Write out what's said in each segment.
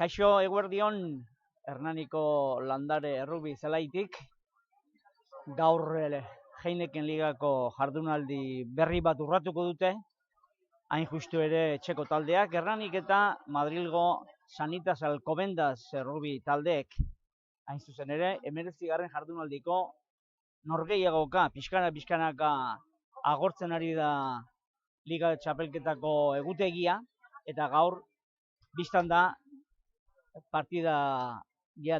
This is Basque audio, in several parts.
Kaixo eguerdion, Hernaniko landare errubi zelaitik, gaur Heineken ligako jardunaldi berri bat urratuko dute, hain justu ere etxeko taldeak, Hernanik eta Madrilgo Sanitas Alcobendas errubi taldeek, hain zuzen ere, 19. jardunaldiko norgehiagoka, pixkanaka agortzen ari da Liga txapelketako egutegia, eta gaur bistan da partida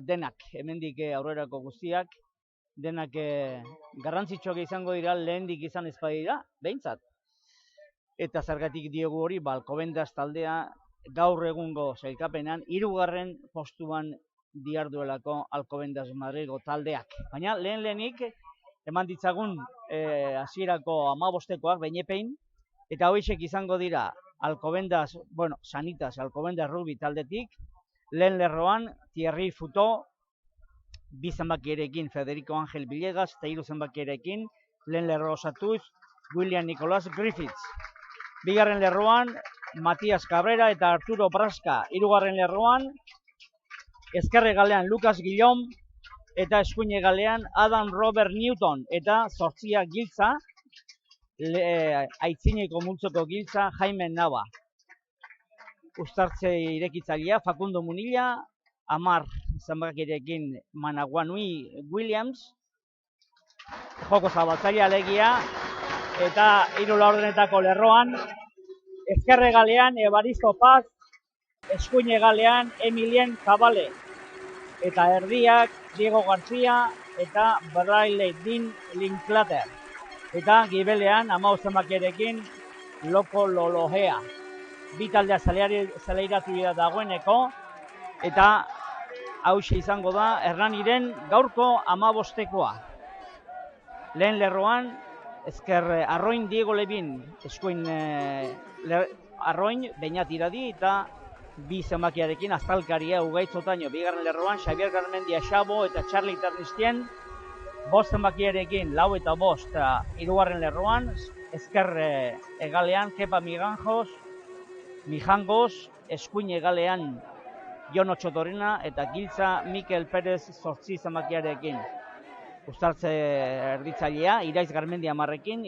denak, hemendik aurrerako guztiak, denak garrantzitsuak izango dira, lehendik izan ez badira, behintzat. Eta zergatik diogu hori, Alcobendas taldea gaur egungo sailkapenean 3. postuan diharduelako Alcobendas Madrilgo taldeak. Baina lehenik eman ditzagun hasierako 15koak beinepein, eta hoixek izango dira Alcobendas, Sanitas Alcobendas errubi taldetik, lehen lerroan Thierry Futo, 2 zenbakierekin Federico Ángel Villegas, eta 3 zenbakierekin lehen lerro osatuz William Nicholas Griffiths. 2. lerroan Matias Cabrera eta Arturo Brasca. 3. lerroan ezker hegalean Lucas Guillaume eta eskuin hegalean Adam Robert Newton, eta 8 giltza, aitzineko multzoko giltza Jaime Nava. Uztartze irekitzailea Facundo Munilla, 10 zenbakierekin Managuanui Williams, joko zabaltzailea alegia, eta 3 laurdenetako lerroan ezker hegalean Evaristo Paz, eskuin hegalean Emilien Zabale, eta erdiak Diego García eta Bradley Dean Linklater, eta gibelean 15 zenbakierekin Loko Lolohea. Bi taldea zeleiratu dira dagoeneko, eta hauxe izango da Hernaniren gaurko 15koa. Lehen lerroan ezker Arroin Diego Levin, eskuin Arroin Beñat Iradi eta 2 zenbakiarekin Aztalkaria Ugaitz Otaño. 2. lerroan Xavier Garmendia Xabo eta Charlie Ternistien, 5 zenbakiarekin 4 eta 5, eta 3. lerroan ezker hegalean Kepa Mijangos, eskuin hegalean Jon Otxotorena eta giltza Mikel Perez 8 zenbakiarekin. Uztartze erditzailea Iraiz Garmendia 10ekin,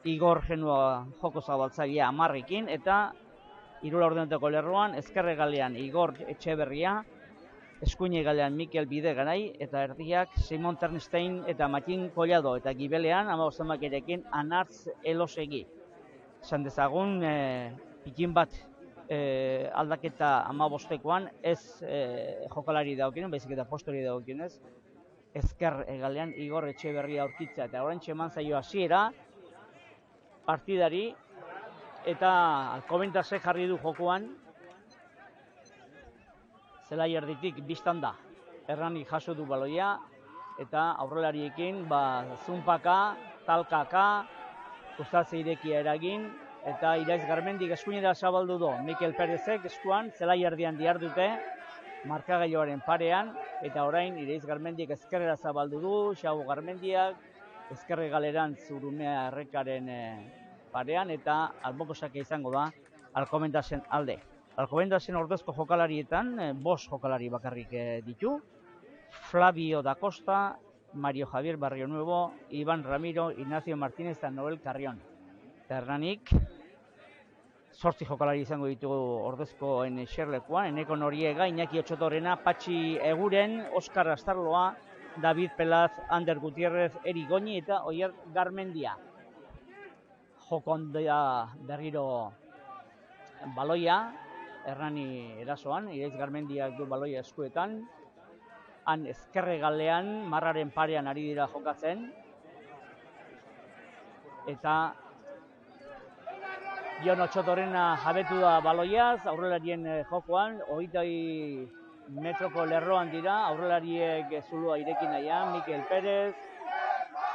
Igor Genua joko zabaltzailea 10ekin, eta 3 laurdenetako lerroan ezker hegalean Igor Etxeberria, eskuin hegalean Mikel Bidegarai, eta erdiak Simon Ternstein eta Matin Collado, eta gibelean 15 zenbakierekin Anartz Elosegi. Esan dezagun, pikin bat aldaketa 15koan, ez jokalari daukien, baizik eta postori daukienez, ezker hegalean Igor Etxeberria aurkitzea, eta oraintxe eman zaio hasiera partidari, eta Alcobendasek jarri du jokoan, zelai erditik bistan da. Hernanik jaso du baloia, eta aurrelariekin Zunpaka, Talkaka, uztartze irekia eragin, eta Iraiz Garmendik eskuinera zabaldu du. Mikel Perezek eskuan, zelai erdian dihardute, markagailoaren parean, eta orain Iraiz Garmendik ezkerrera zabaldu du, Xabo Garmendiak, ezkerre galeran Zurumea errekaren parean, eta albokosake izango da Alcobendasen alde. Alcobendasen ordezko jokalarietan 5 jokalari bakarrik ditu, Flavio da Costa, Mario Javier Barrionuevo, Iban Ramiro, Ignacio Martínez eta Noel Carrion. Hernanik 8 jokalari izango ditugu ordezkoen eserlekuan, Eneko Noriega, Iñaki Otxotorena, Patxi Eguren, Oskar Astarloa, David Pelaz, Ander Gutiérrez, Eri Goñi eta Oier Garmendia. Jokondea berriro baloia, Hernani erasoan, Iraiz Garmendiak du baloia eskuetan, han ezkerre galean, marraren parean ari dira jokatzen, eta Jon Otxotorena jabetu da baloiaz, aurrelarien jokoan, 20 metroko lerroan dira, aurrelariek zulua ireki nahian, Mikel Perez,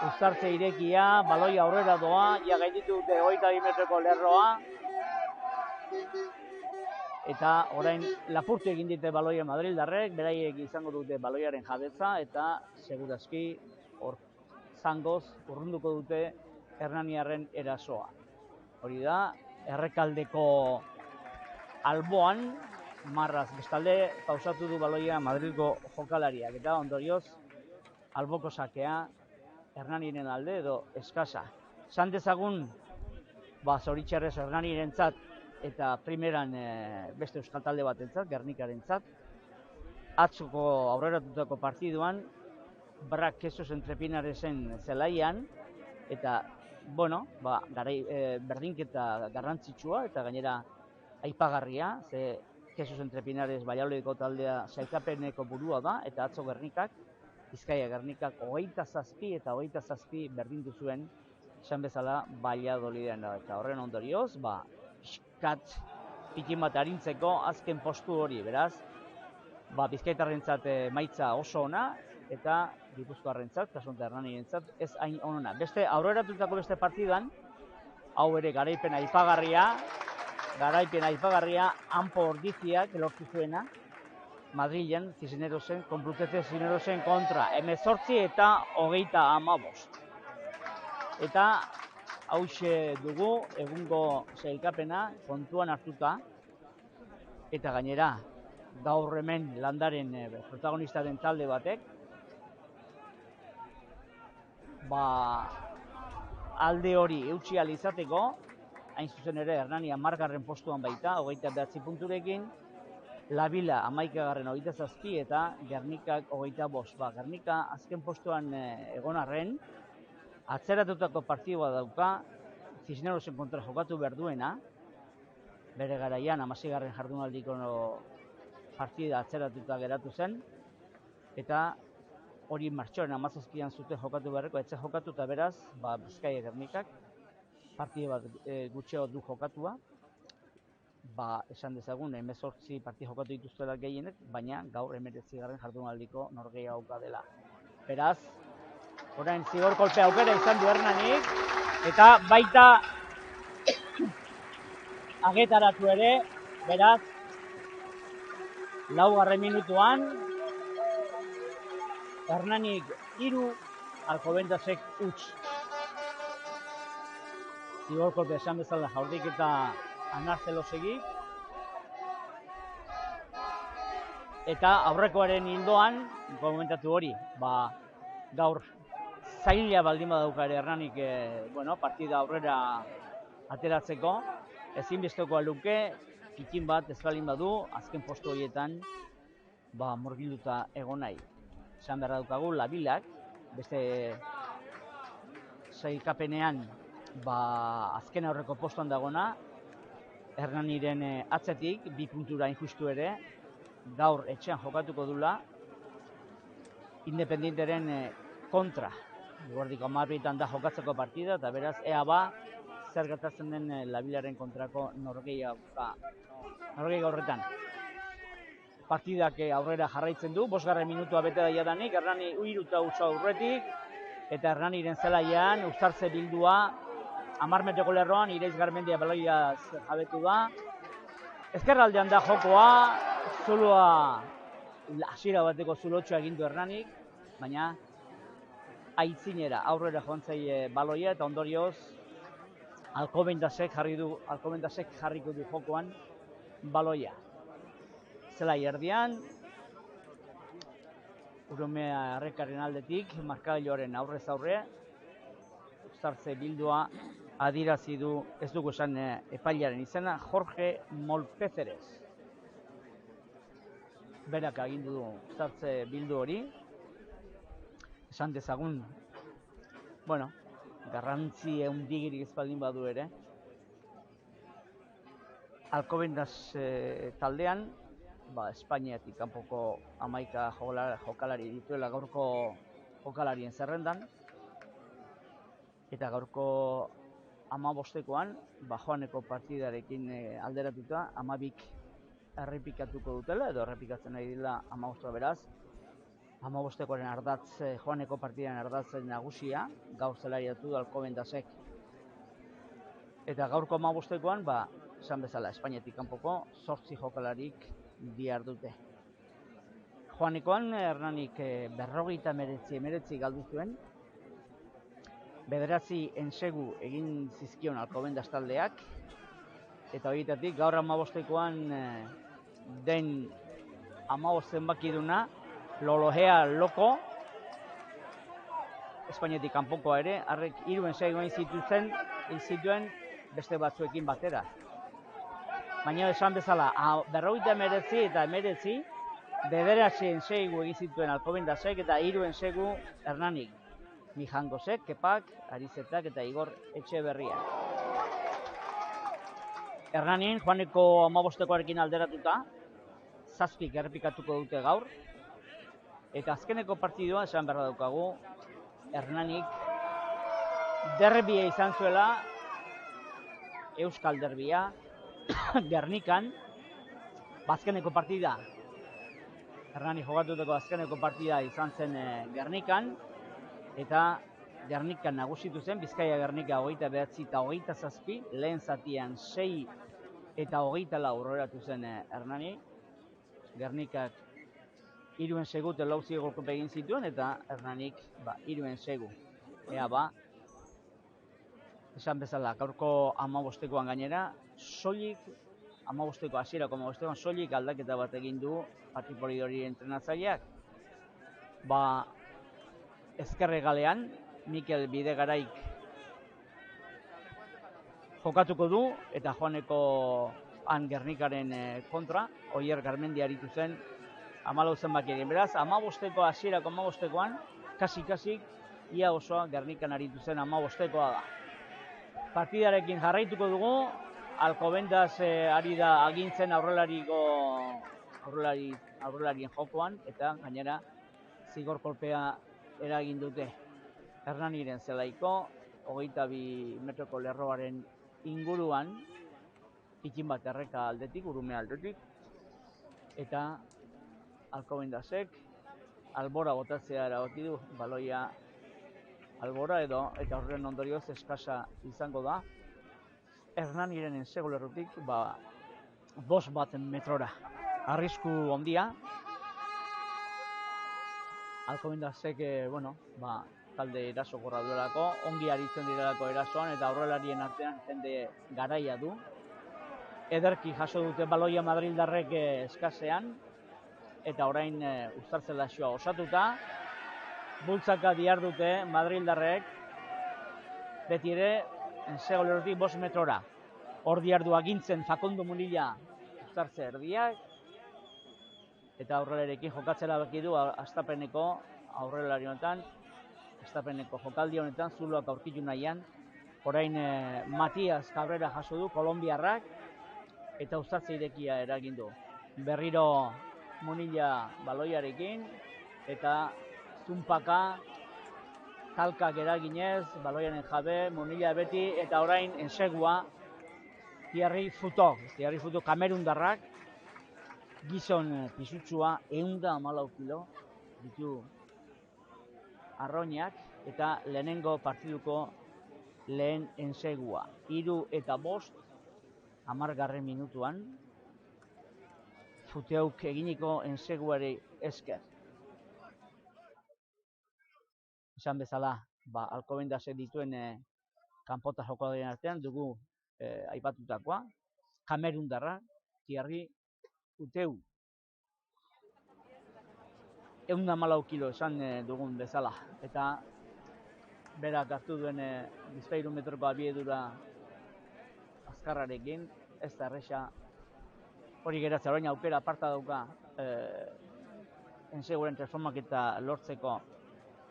uztartze irekia, baloia aurrera doa, ja gainditu dute 20 metroko lerroa, eta orain lapurtu egin dite baloia Madrildarrek, beraiek izango dute baloiaren jabetza, eta segurazki hor zangoz urrunduko dute Hernaniarren erasoa. Hori da, errekaldeko alboan, marraz. Bestalde, pausatu du baloia Madrilgo jokalariak, eta ondorioz, alboko sakea, Hernaniren alde edo eskasa. Esan dezagun, zoritxarrez Hernanirentzat eta primeran beste euskal talde batentzat, Gernikarentzat, atzoko aurreratutako partiduan, Brak Jesus Entrepinaresen zelaian, eta, bueno, berdinketa garrantzitsua, eta gainera aipagarria, ze Jesus Entrepinares Valladolideko taldea sailkapeneko burua da, eta atzo Gernikak, Bizkaia Gernikak 27 eta 27 berdindu zuen, esan bezala Valladoliden, eta horren ondorioz, pixkat pikin bat arintzeko azken postu hori, beraz, Bizkaitarrentzat emaitza oso ona, eta Gipuzkoarrentzat, kasu honetan Hernanirentzat, ez hain onena. Beste aurreratutako beste partidan, hau ere garaipen aipagarria, Anpo Ordiziak lortu zuena, Madrilen Complutense Cisnerosen kontra, 18 eta 35. Eta hauxe dugu egungo sailkapena kontuan hartuta, eta gainera gaur hemen landaren protagonista den talde batek, alde hori eutsi ahal izateko, hain zuzen ere Hernani 10. postuan baita, 29 punturekin, Labila 11. 27 eta Gernikak 25. Gernika azken postuan egon arren, atzeratutako partidua dauka, Cisnerosen kontra jokatu behar duena, bere garaian 16. jardunaldiko partida atzeratuta geratu zen, eta hori martxoaren 17an zuten jokatu beharreko, etxe jokatu, eta beraz, Bizkaia Gernikak partida bat gutxeo du jokatua, esan dezagun 18 partida jokatu dituztela gehienek, baina gaur 19. jardunaldiko norgehiagoka dela. Beraz, orain zigor kolpe aukera izan du Hernanik, eta baita agetaratu ere, beraz, 4. minutuan, Hernanik 3, Alcobendas-ek 0. Zigor kolpe esan bezala jaurdik eta Anarzelosegi. Eta aurrekoaren hildoan, komentatu hori, gaur zaila baldin badauka ere Hernanik partida aurrera ateratzeko, ezinbestekoa luke, pikin bat ez baldin badu, azken postu horietan murgilduta egon nahi. Esan behar daukagu, Labilak, beste sailkapenean azken aurreko postuan dagona, Hernaniren atzetik, 2 puntura injustu ere, gaur etxean jokatuko dula, Independienteren kontra. Guardiko 12etan da jokatzeko partida, eta beraz, ea zer gertatzen den Labilaren kontrako norgehiagoka horretan. Partidak aurrera jarraitzen du, 5. minutua bete da jadanik, Hernani 3 utza aurretik, eta Hernaniren zelaian, Uztartze bildua, 10 metroko lerroan, Ireiz Garmendia baloiaz jabetu da. Ezkerraldean da jokoa, zuloa, hasiera bateko zulotxoa egin du Hernanik, baina aitzinera aurrera joan zaie baloia, eta ondorioz Alcobendasek jarriko du jokoan baloia. Zelai erdian, Urumea Errekaren aldetik, markagailuaren aurrez aurre, Uztartze bildua adirazi du, ez dugu esan epailaren izena, Jorge Molpécerez. Berak agindu du Uztartze bildu hori, esan dezagun, garrantzi handigirik ez baldin badu ere, Alcobendas taldean, Espainiatik kanpoko 11 jokalari dituela gaurko jokalarien zerrendan, eta gaurko 15koan, joaneko partidarekin alderatuta, 12 errepikatuko dutela, edo errepikatzen nahi dela 15 beraz, 15koaren ardatz, joaneko partidaren ardatzen nagusia, gaur zelariatu du Alcobendasek. Eta gaurko 15koan, esan bezala, Espainiatik kanpoko 8 jokalarik bihar dute. Joanekoan, Hernanik 59 galdu zuen, 9 ensegu egin zizkion Alcobendas taldeak, eta horietatik gaur 15koan den 15 zenbakiduna, Lolohea Loko, Espainiatik kanpokoa ere, harrek 3 ensaigu egin zituen beste batzuekin batera. Baina esan bezala, 59 eta 19, bederatzi ensaigu egin zituen Alcobendasek eta 3 ensaigu Hernanik. Mijangosek, Kepak, Arizetak eta Igor Etxeberria. Hernanin, joaneko 15koarekin alderatuta, 7 errepikatuko dute gaur. Eta azkeneko partidua, esan behar daukagu, Hernanik derbia izan zuela, Euskal derbia, Gernikan, azkeneko partida, Hernanik jokatutako azkeneko partida izan zen Gernikan, eta Gernikan nagusitu zen, Bizkaia Gernika 29 eta 27, lehen zatian 6 eta 24 aurreratu zen Hernani. Gernikak 3 ensaigu eta 4 zigorkope egin zituen, eta Hernanik 3 ensaigu. Ea esan bezala, gaurko 15koan gainera, soilik, 15ko hasierako 15koan soilik aldaketa bat egin du Patipori hori entrenatzaileak. Ezkerregalean, Mikel Bidegaraik jokatuko du, eta joaneko Gernikaren kontra, Oier Garmendi aritu zen 14 zenbaki egin. Beraz, 15ko hasierako 15koan, kasik, ia osoa Gernikan aritu zen 15koa da. Partidarekin jarraituko dugu, Alcobendas ari da agintzen aurrelarien jokoan, eta gainera zigor kolpea eragin dute. Hernaniren zelaiko, 22 metroko lerroaren inguruan, pikin bat erreka aldetik, urume aldetik, eta Alcobendasek albora botatzea erabaki du, baloia albora eta horren ondorioz eskasa izango da. Hernaniren ensegu lerrotik, 5 metrora. Arrisku ondia. Alcobendasek, talde erasokorra duelako, ongi aritzen direlako erasoan, eta aurrelarien artean jende garaia du. Ederki jaso dute baloia madrildarrek eskasean, eta orain Uztartzelazioa osatuta. Bultzaka dihardute madrildarrek, beti ere, ensegu lerrotik 5 metrora. Hor dihardu agintzen Fakondo Munilla Uztartze erdiak, eta aurrelarekin jokatzera baki du hastapeneko aurrelari honetan, hastapeneko jokaldi honetan, zuloak aurkitu nahian. Orain Matias Cabrera jaso du, kolombiarrak, eta Uztartze irekia eragin du. Berriro Munilla baloiarekin, eta zunpaka, talkak eraginez, baloiaren jabe, Munilla beti, eta orain ensegua, Thierry Futo, Kamerundarrak, gizon pisutsua, 114 kilo, ditu arroinak, eta lehenengo partiduko lehen ensegua. 3 eta 5, 10. minutuan, Futeuk eginiko enseguari esker. Esan bezala, Alcobendasek dituen kanpota jokoaren artean dugu aipatutakoa, Kamerundarra, Thierry Futeu. 114 kilo esan dugun bezala, eta berak hartu duen 3 metroko abiedura azkarrarekin, ez da erresa hori geratzea. Orain aukera aparta dauka enseguren transformaketa lortzeko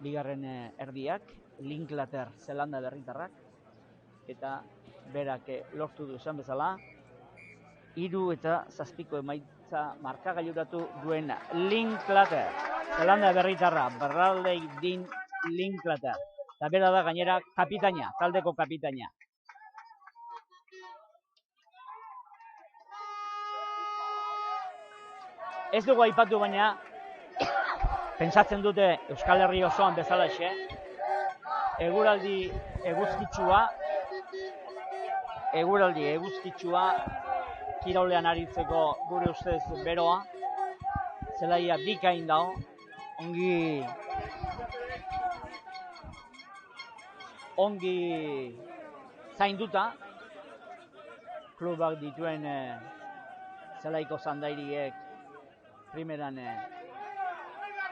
bigarren erdiak, Linklater Zelanda berritarrak, eta berak lortu du esan bezala, 3 eta 7ko emaitza markagailuratu duen Linklater Zelanda berritarra, Bradley Dean Linklater. Eta bera da gainera kapitaina, taldeko kapitaina. Ez dugu aipatu baina, pentsatzen dute Euskal Herri osoan bezalaxe, eguraldi eguzkitsua, kirolean aritzeko gure ustez beroa, zelaia bikain dago, ongi zainduta, klubak dituen Zelaiko zandairiek primeran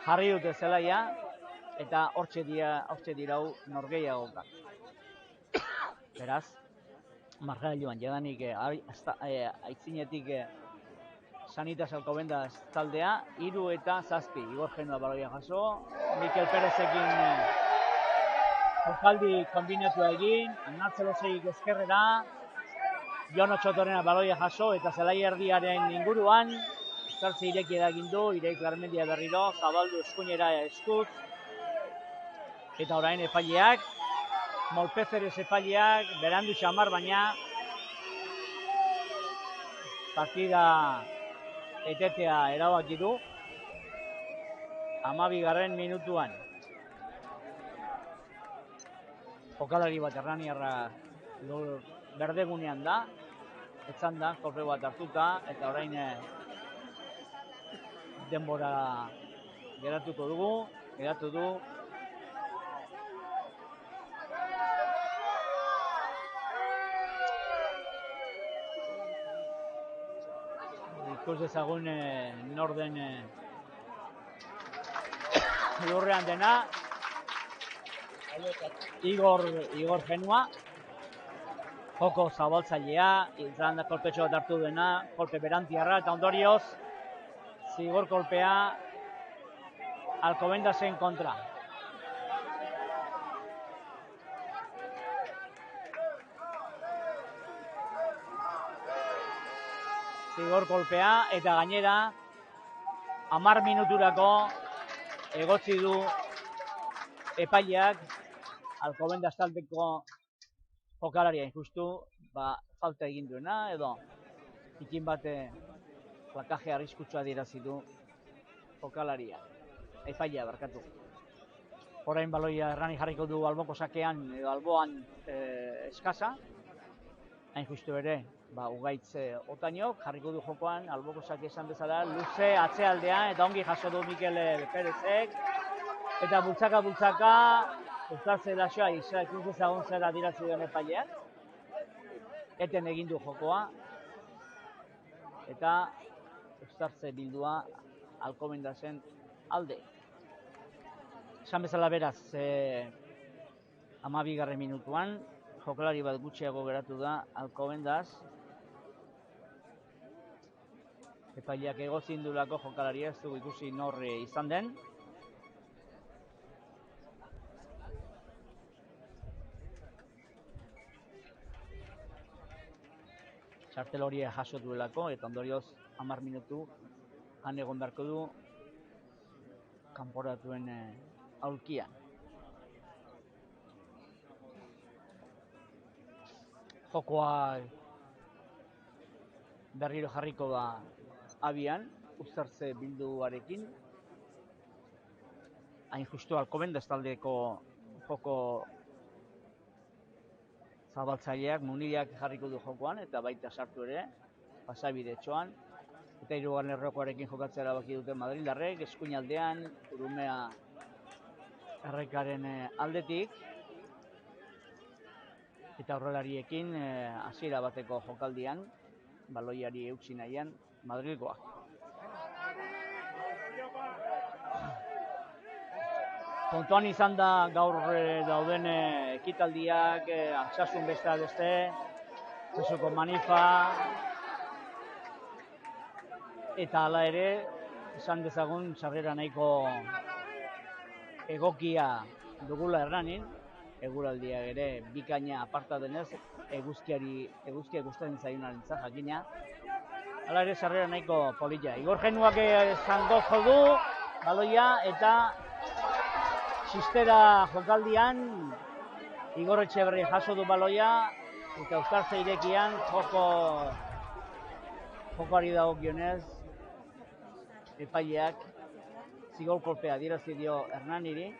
jarri dute zelaia, eta hortxe dirau norgehiagoka. Beraz, margailuan jadanik aitzinetik Sanitas Alcobendas taldea, 3 eta 7, Igor Genua baloia jaso, Mikel Perezekin jokaldi kombinatua egin, Nartzelosegik ezkerrera, Jon Otxotorena baloia jaso, eta zelai erdiaren inguruan, Uztartze ireki edagindu, Ireik Larmendia berriro, zabaldu eskuinera eskuz, eta orain epaileak, Molpezeres epaileak, berandu xamar baina, partida etetea erabaki du, 12. minutuan. Jokalari bat Hernaniarra berdegunean da, etzan da, kolpe bat hartuta, eta orain denbora geratu du. Ikus dezagun norden lurrean dena, Igor Genua, joko zabaltzailea, izan da kolpetxo bat hartu dena, kolpe berantiarra, eta ondorioz, zigor kolpea Alcobendasen kontra. Zigor kolpea, eta gainera, 10 minuturako egotzi du epaileak Alcobendas taldeko jokalaria justu, falta egin duena, edo ikin bate plakaje arriskutsua adierazi du jokalaria, epailea barkatu. Orain baloia Hernani jarriko du alboko sakean, edo alboan eskasa, hain justu ere, Ugaitz Otainok jarriko du jokoan, alboko sake esan bezala, luze atzealdean, eta ongi jaso du Mikel Perezek, eta bultzaka, Uztartze lasoa ikus ezagun zer adierazi duen epaileak, eten egin du jokoa, eta Uztartze bildua Alcobendasen alde. Esan bezala beraz, 12. minutuan, jokalari bat gutxiago geratu da Alcobendas, epaileak egozindulako jokalaria, ez dugu ikusi nor izan den. Txartel hori jaso duelako, eta ondorioz 10 minutu han egon beharko du kanporatuen aulkian. Jokoa berriro jarriko da abian, Uztartze bilduarekin. Hain justu Alcobendas taldeko joko zabaltzaileak, Muniriak jarriko du jokoan, eta baita sartu ere, pasabide etxoan. Eta 3. lerrokoarekin jokatzea erabaki dute madrildarrek, eskuinaldean, Urumea errekaren aldetik. Eta horrelariekin hasiera bateko jokaldian, baloiari eutsi nahian, Madrilgoak. Kontuan izan da gaur dauden ekitaldiak, Altsasun besteak beste, Zesuko Manifa, eta hala ere, esan dezagun sarrera nahiko egokia dugula Hernanin, eguraldiak ere bikaina aparta denez, eguzkiak gustatzen zaionarentzat jakina. Hala ere sarrera nahiko polita. Igor Genuak zango jo du baloia, eta txistera jokaldian Igor Etxeberri jaso du baloia, eta Uztartze irekian jokoari dagokionez epaileak zigor kolpea adierazi dio Hernaniri.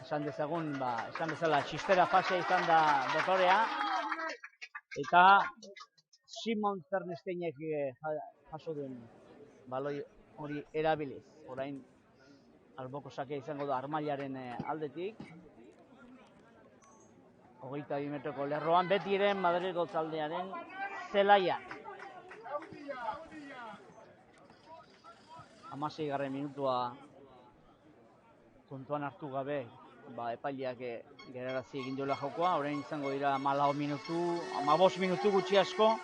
Esan dezagun, esan bezala, txistera fasea izan da dotorea, eta Simon Zernesteinek jaso duen baloi hori erabiliz. Orain alboko sakea izango da Armailaren aldetik. 22 metroko lerroan, beti ere Madrilgo taldearen zelaian. Hamaseigarren minutua kontuan hartu gabe, epaileak gerarazi egin duela jokoa, orain izango dira 15 minutu gutxi asko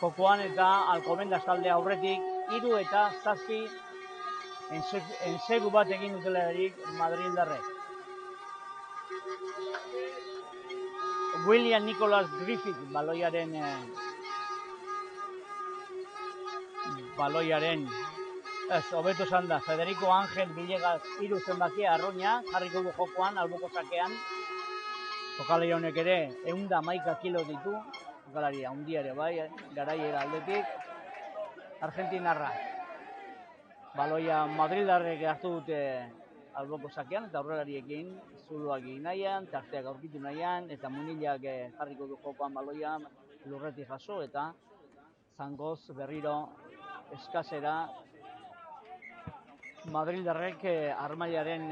jokoan, eta Alcobendas talde aurretik 3 eta 7 ensegu bat egin dutelarik madrildarrek. William Nicholas Griffith baloiaren hobeto esan da, Federico Ángel Villegas 3 zenbakia arroina jarriko du jokoan, alboko sakean. Jokalari honek ere 111 kilo ditu, jokalari handia ere bai, garaiera aldetik. Argentinarra. Baloia madrildarrek hartu dute alboko sakean, eta aurrelariekin zuloak egin nahian, tarteak aurkitu nahian, eta Munillak jarriko du jokoan baloia lurretik jaso, eta zangoz berriro eskasera madrildarrek armailaren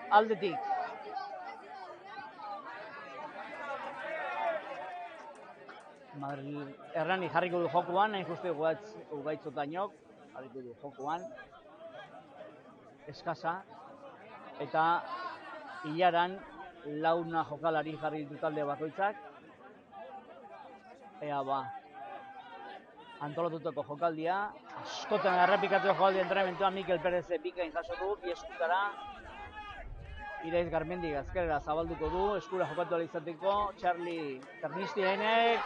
aldetik. Hernani jarriko du jokoan, hain justu Ugaitzotainok jarriko du jokoan, eskasa, eta ilaran launa jokalari jarri ditu talde bakoitzak. Ea antolatutako jokaldia, askotan errepikatzeko jokaldi entrenamentuan Mikel Perez bikain jaso du, bi eskutara. Iraiz Garmendik azkerera zabalduko du, eskura jokatu ahal izateko, Charlie Ternistirenek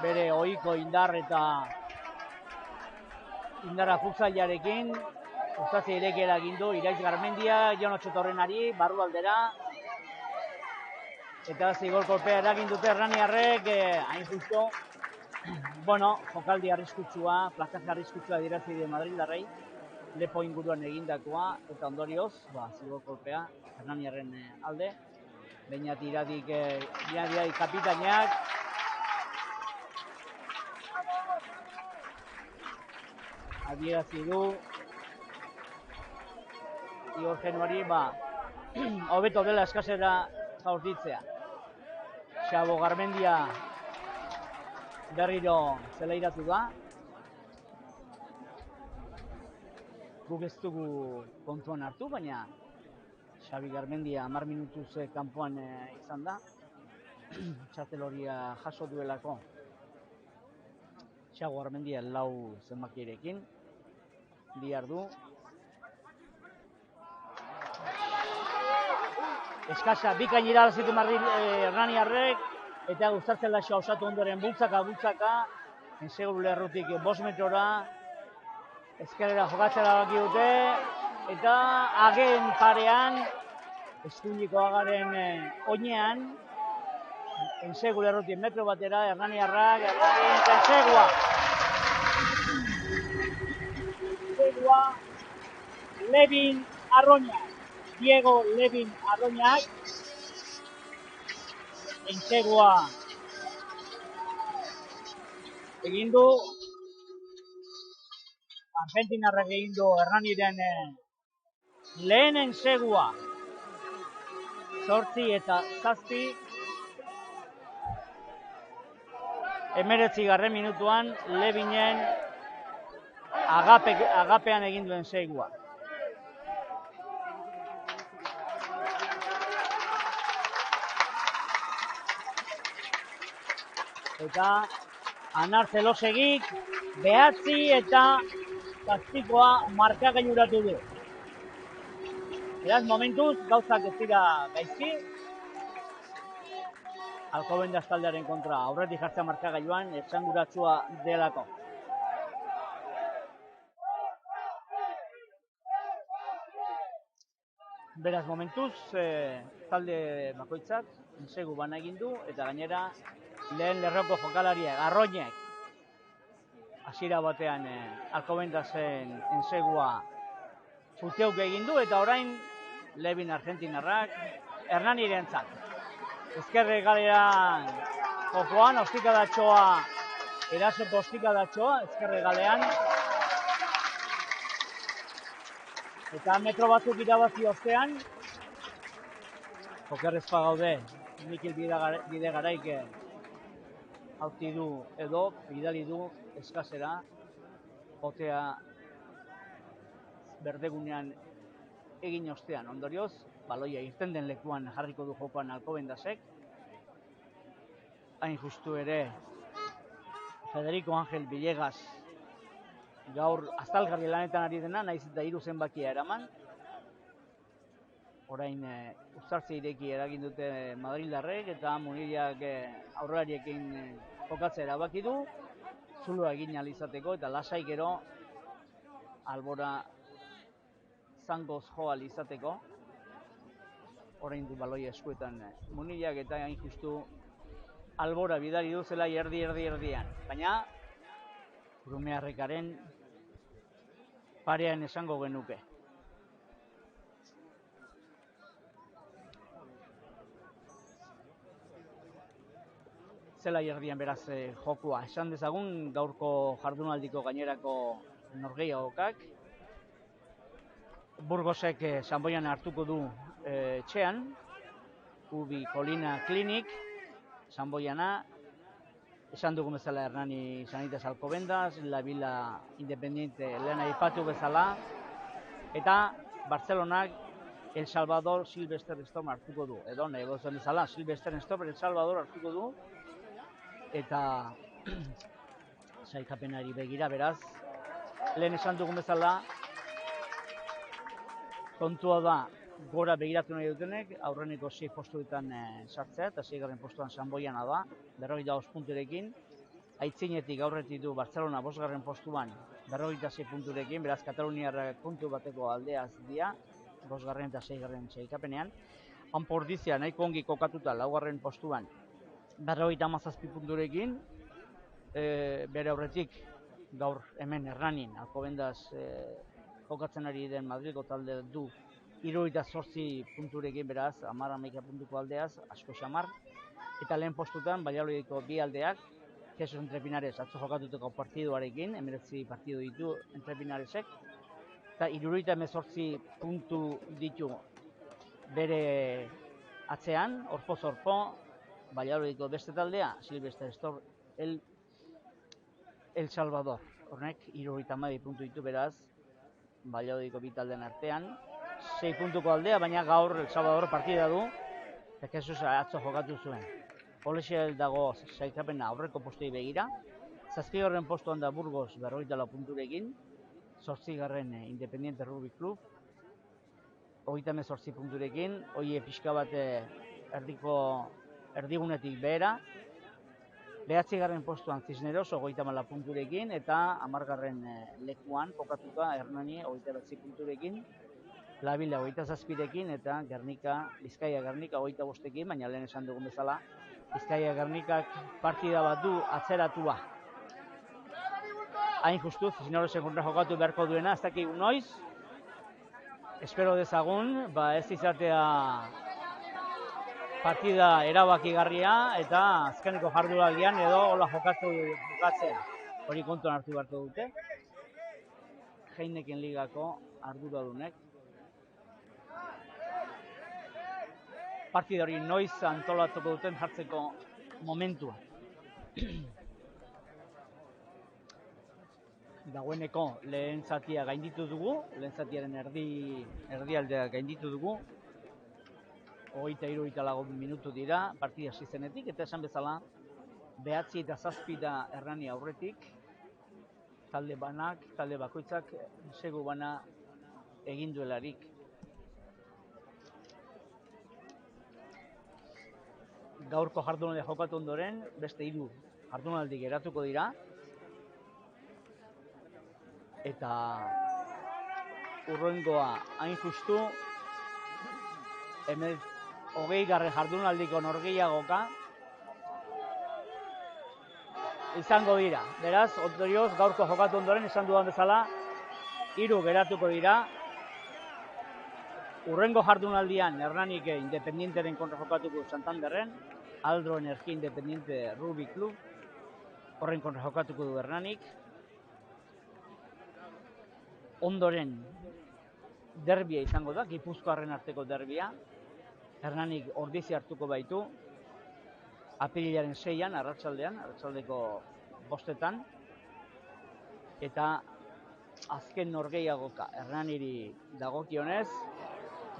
bere ohiko indar eta indarra futsaliarekin, ustazia irekiera egin du Iraiz Garmendia, Jon Otxotorrenari, barru aldera, eta zigor kolpea eragin dute Hernaniarrek, hain justu, jokaldi arriskutsua, plazaje arriskutsua dirazi die madrildarrei, lepo inguruan egindakoa, eta ondorioz, zigor kolpea Hernaniarren alde, Beñat Iradik kapitainak, adierazi du Igor Genuari hobeto dela eskasera jaurtitzea. Xabo Garmendia berriro zelairatu da. Guk ez dugu kontuan hartu, baina Xabi Garmendia 10 minutuz kanpoan izan da. Txartel horia jaso duelako Xago Garmendia 4 zenbakierekin. Bihar du. Eskasa bikain irabazitu Hernaniarrek, eta gustatzen laxo osatu ondoren bultzaka, enseguru lerrutik 5 metrora, ezkerrera jokatzera baki dute, eta agen parean, eskuiniko agaren oinean, enseguru lerrutik metro batera, Hernaniarrak, ensegua. Levin Arroña, Diego Levin Arroñak, ensegua egin du, Argentinarrak egin du Hernaniren lehen ensegua, 8 eta 7, 19. minutuan Levinen agapean egin duen ensegua. Eta Anar Zelosegik 9 eta 7koa marka gainuratu du. Beraz, momentuz, gauzak ez dira gaizki. Alcobendas taldearen kontra aurretik jartzea markagailuan esanguratsua delako. Beraz, momentuz, talde bakoitzak ensegu bana egin du, eta gainera lehen lerroko jokalariak, Arroñek, hasiera batean Alcobendasen ensegua futeuk egin du, eta orain Levin Argentinarrak Hernanirentzat. Ezkerre galean jokoan, erasoko ostikadatxoa, ezkerre galean. Eta metro batzuk irabazi ostean, okerrezpa gaude, Mikel Bidegaraik hauti du edo, bidali du eskasera, potea berdegunean egin ostean, ondorioz, baloia irten den lekuan jarriko du jokoan Alcobendasek. Hain justu ere, Federico Ángel Villegas gaur aztalgarri lanetan ari dena, naiz eta 3 zenbakia eraman. Orain uztartze ireki eragin dute madrildarrek eta Munillak aurrelariekin jokatzea erabaki du, zuloa egin ahal izateko eta lasai gero albora zangoz jo ahal izateko. Orain du baloia eskuetan Munillak eta hain justu albora bidali du zela erdian. Baina Urumearrekaren parean esango genuke. Zela erdian beraz jokua. Esan dezagun gaurko jardunaldiko gainerako norgehiagokak. Burgosek Sanboian hartuko du etxean. Ubi Colina Klinik, Sanboiana. Esan dugu bezala Hernani Sanitas Alcobendas, La Vila Independiente lehen aipatu bezala. Eta Barcelonak El Salvador Silvestre Storm hartuko du. Edo nahi bozen bezala, Silvestre Storm El Salvador hartuko du. Eta sailkapenari begira beraz. Lehen esan dugun bezala, kontua da gora begiratu nahi dutenek, aurreneko 6 postuetan sartzea, eta 6. postuan Sanboiana da, 45 punturekin. Aitzinetik aurretik du Barcelona 5. postuan, 46 punturekin, beraz Kataluniarrak puntu bateko aldeaz dira, 5. eta 6. sailkapenean. Anpordizia nahiko ongi kokatuta 4. postuan, 57 punturekin, bere aurretik gaur hemen Hernanin, Alcobendas jokatzen ari den Madrilgo talde du 78 punturekin beraz, 10-11 puntuko aldeaz, asko xamar. Eta lehen postutan, Valladolidiko bi aldeak, Jesus Entrepinares atzo jokatuteko partiduarekin, 19 partidu ditu Entrepinaresek, eta 78 puntu ditu bere atzean, orpo-zorpo, Valladolidiko beste taldea, Silvestre Storm El Salvador. Hornek, 72 puntu ditu beraz, Valladolidiko bi taldeen artean. 6 puntuko aldea, baina gaur El Salvador partida du, eta Jesus atzo jokatu zuen. Olexiel dago sailkapena aurreko postei begira. 7. postuan da Burgos 44 punturekin. 8. Independiente Rugby Club. 38 punturekin. Hoi pixka bat erdigunetik behera. 9. postuan Cisneros 34 punturekin. Eta 10. lekuan kokatuta Hernani 29 punturekin. La Vila 27rekin eta Gernika, Bizkaia Gernika 25ekin, baina lehen esan dugun bezala, Bizkaia Gernikak partida bat du atzeratua. Hain justu, Cisnerosen kontra jokatu beharko duena, ez dakigu noiz. Espero dezagun, ez izatea partida erabakigarria eta azkeneko jardunaldian edo hola jokatzea. Hori kontuan hartu beharko dute. Heineken ligako arduradunek. Partida hori noiz antolatuko duten jartzeko momentua. Dagoeneko lehen zatia gainditu dugu, lehen zatiaren erdialdea gainditu dugu. 23 minutu dira, partida hasi zenetik, eta esan bezala, 9 eta 7 da Hernani aurretik, talde bakoitzak segu bana egin duelarik. Gaurko jardunaldi jokatu ondoren, beste 3 jardunaldi geratuko dira. Eta urrengoa hain justu, 20. jardunaldiko norgehiagoka izango dira. Beraz, ondorioz gaurko jokatu ondoren esan dudan bezala, 3 geratuko dira. Urrengo jardunaldian Hernanik Independienteren kontra jokatuko Santanderren, Aldro Energia Independiente Rugby Club, horren kontra jokatuko du Hernanik. Ondoren derbia izango da, Gipuzkoarren arteko derbia. Hernanik Ordizi hartuko baitu, apirilaren 6an, arratsaldeko 5etan. eta azken norgehiagoka Hernaniri dagokionez,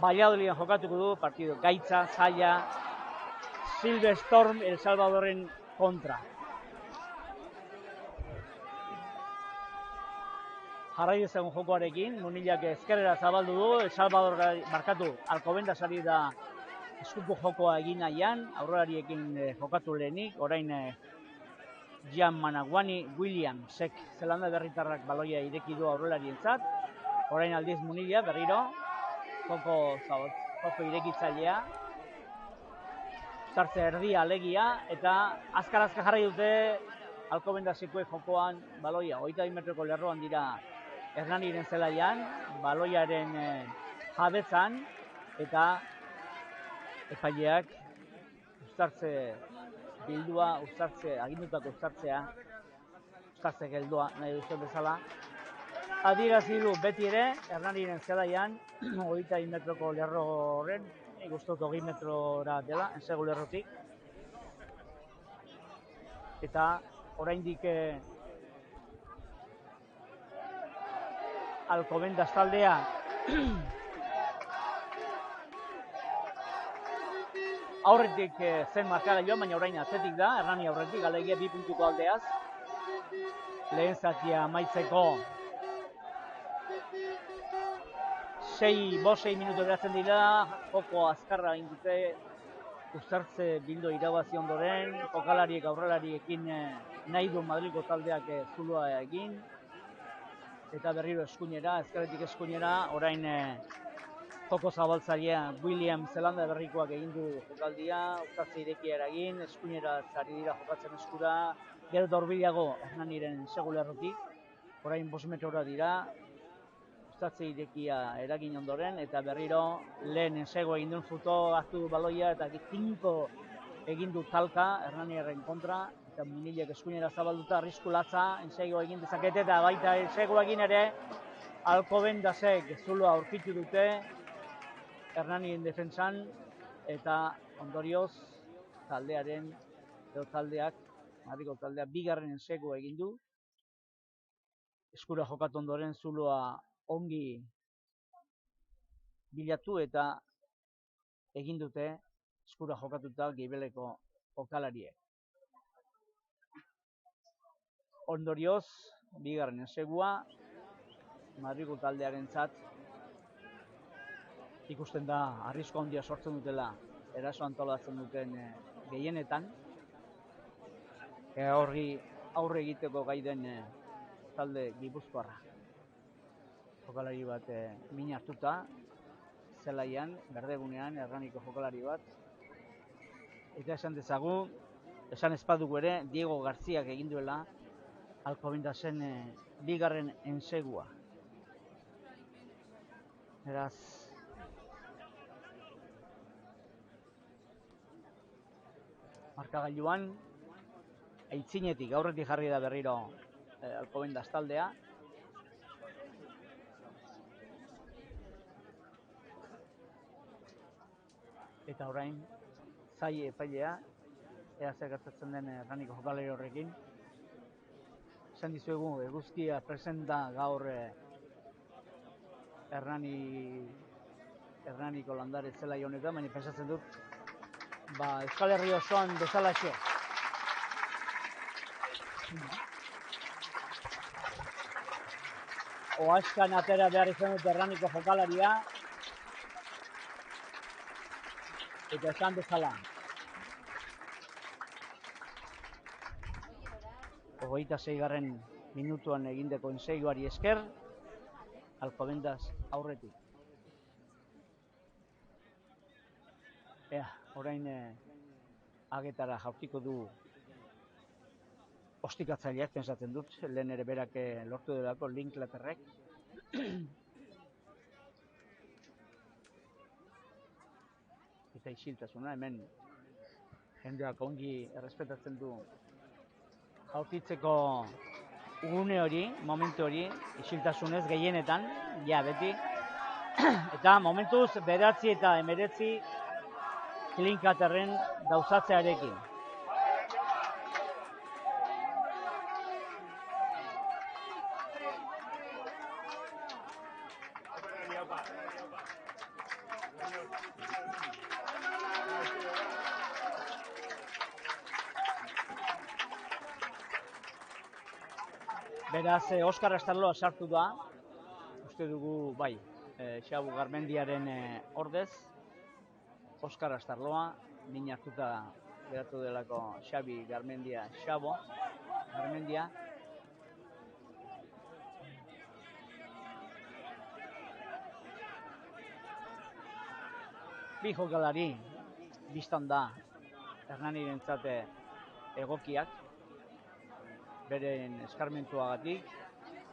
Valladoliden jokatuko du partidu gaitza, zaila, Silver Storm El Salvadorren kontra. Jarrai dezagun jokoarekin, Munillak ezkerrera zabaldu du, El Salvador markatu, Alcobendas ari da eskuko jokoa egin nahian, aurrerariekin jokatu lehenik, orain Jan Managuani Williamsek Zelanda berritarrak baloia ireki du aurrelarientzat, orain aldiz Munilla berriro, joko irekitzailea, sartze erdia alegia, eta azkar jarri dute Alcobendaseko jokoan baloia, 22 metroko lerroan dira Hernaniren zelaian, baloiaren jabetzan, eta epaileak uztartze bildua, agindutako uztartze geldua nahi duzuen bezala. Adierazi du beti ere, Hernaniren zelaian, 22 metroko lerro horren, guztot 20 metrora dela, ensegu lerrotik. Eta oraindik Alcobendas taldea aurretik zen markagailuan, baina orain atzetik da, Hernani aurretik, alegia 2 puntuko aldeaz. Lehen zatia amaitzeko 6 minutu geratzen dira, joko azkarra egin dute, uztartze bildo irabazi ondoren, jokalariek aurrelariekin nahi du Madrilgo taldeak zuloa egin, eta berriro eskuinera, ezkerretik eskuinera, orain joko zabaltzailea William Zelanda berrikoak egin du jokaldia, uztartze irekia eragin, eskuinera zari dira jokatzen eskura, gero dorbilago Hernaniren segulerrotik, orain 5 metrora dira, uztartze irekia eragin ondoren, eta berriro lehen ensego egin duen futo hartu du baloia, eta tinko egin du talka Hernaniaren kontra, eta Munillek eskuinera zabalduta arrisku latza, ensego egin dezakete, eta baita ensego egin ere Alcobendasek zuloa aurkitu dute Hernanien defentsan, eta ondorioz taldeak, Madrilgo taldeak bigarren ensego egin du, eskura jokatu ondoren zuloa ongi bilatu eta egin dute eskura jokatuta Gibeleko jokalariek. Ondorioz, bigarren ensegua, Madrilgo taldearentzat ikusten da arrisku handia sortzen dutela eraso antolatzen duten gehienetan. Horri aurre egiteko gai den talde gipuzkoarra. Jokalari bat min hartuta, zelaian, berdegunean, Hernaniko jokalari bat. Eta esan dezagu, esan espadugu ere, Diego Garziak egin duela Alcobendasen bigarren ensegua. Beraz, markagailuan, aitzinetik, aurretik jarri da berriro Alcobendas taldea. Eta orain, zai epailea, ea zer gertatzen den Hernaniko jokalari horrekin. Esan dizuegu, eguzkia presenta gaur Hernaniko landare zelai honetan, baina pensatzen dut, Euskal Herri osoan bezalaxe. Oaskan atera behar izan dut Hernaniko jokalaria, eta esan bezala. 26. minutuan egindeko enseiguari esker, Alcobendas aurretik. Orain agetara jaurtiko du ostikatzaileak, pensatzen dut, lehen ere berak lortu delako Linklaterrek. Eta isiltasuna, hemen jendeak ongi errespetatzen du jaurtitzeko une hori, momentu hori, isiltasunez gehienetan, beti. Eta momentuz 9 eta 19 Linklaterren gauzatzearekin. Beraz, Oskar Astarloa sartu da, uste dugu, bai, Xabu Garmendiaren ordez, Oskar Astarloa, min hartuta geratu delako Xabi Garmendia, Xabo Garmendia. Bi jokalari, biztan da, Hernanirentzat egokiak, beren eskarmentuagatik,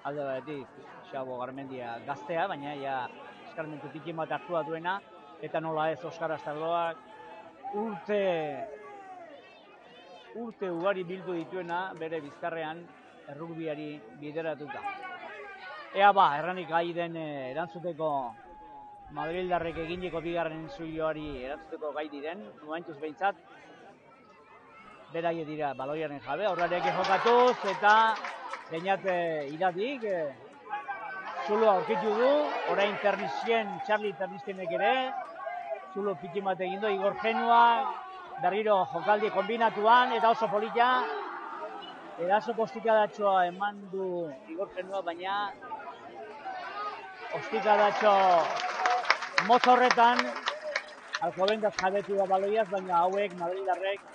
alde batetik Xabo Garmendia gaztea, baina ja eskarmentu pikin bat hartua duena, eta nola ez Oskar Astarloak urte ugari bildu dituena bere bizkarrean errugbiari bideratuta. Ea ba, erranik gai den erantzuteko Madrildarrek eginiko bigarren zuioari erantzuteko gai diren, momentuz behintzat, beraie dira baloiaren jabe, aurrarekin jokatuz eta Beñat iradik, zulo aurkitu du, orain Charlie Ternizienek ere, zulo pikin bat egin du, Igor Genua, berriro jokaldi kombinatuan, eta oso polita, eraso ostikadatxoa eman du Igor Genua, baina ostikadatxo motz horretan, Alcobendaz jabetu da baloiaz, baina hauek Madrildarrek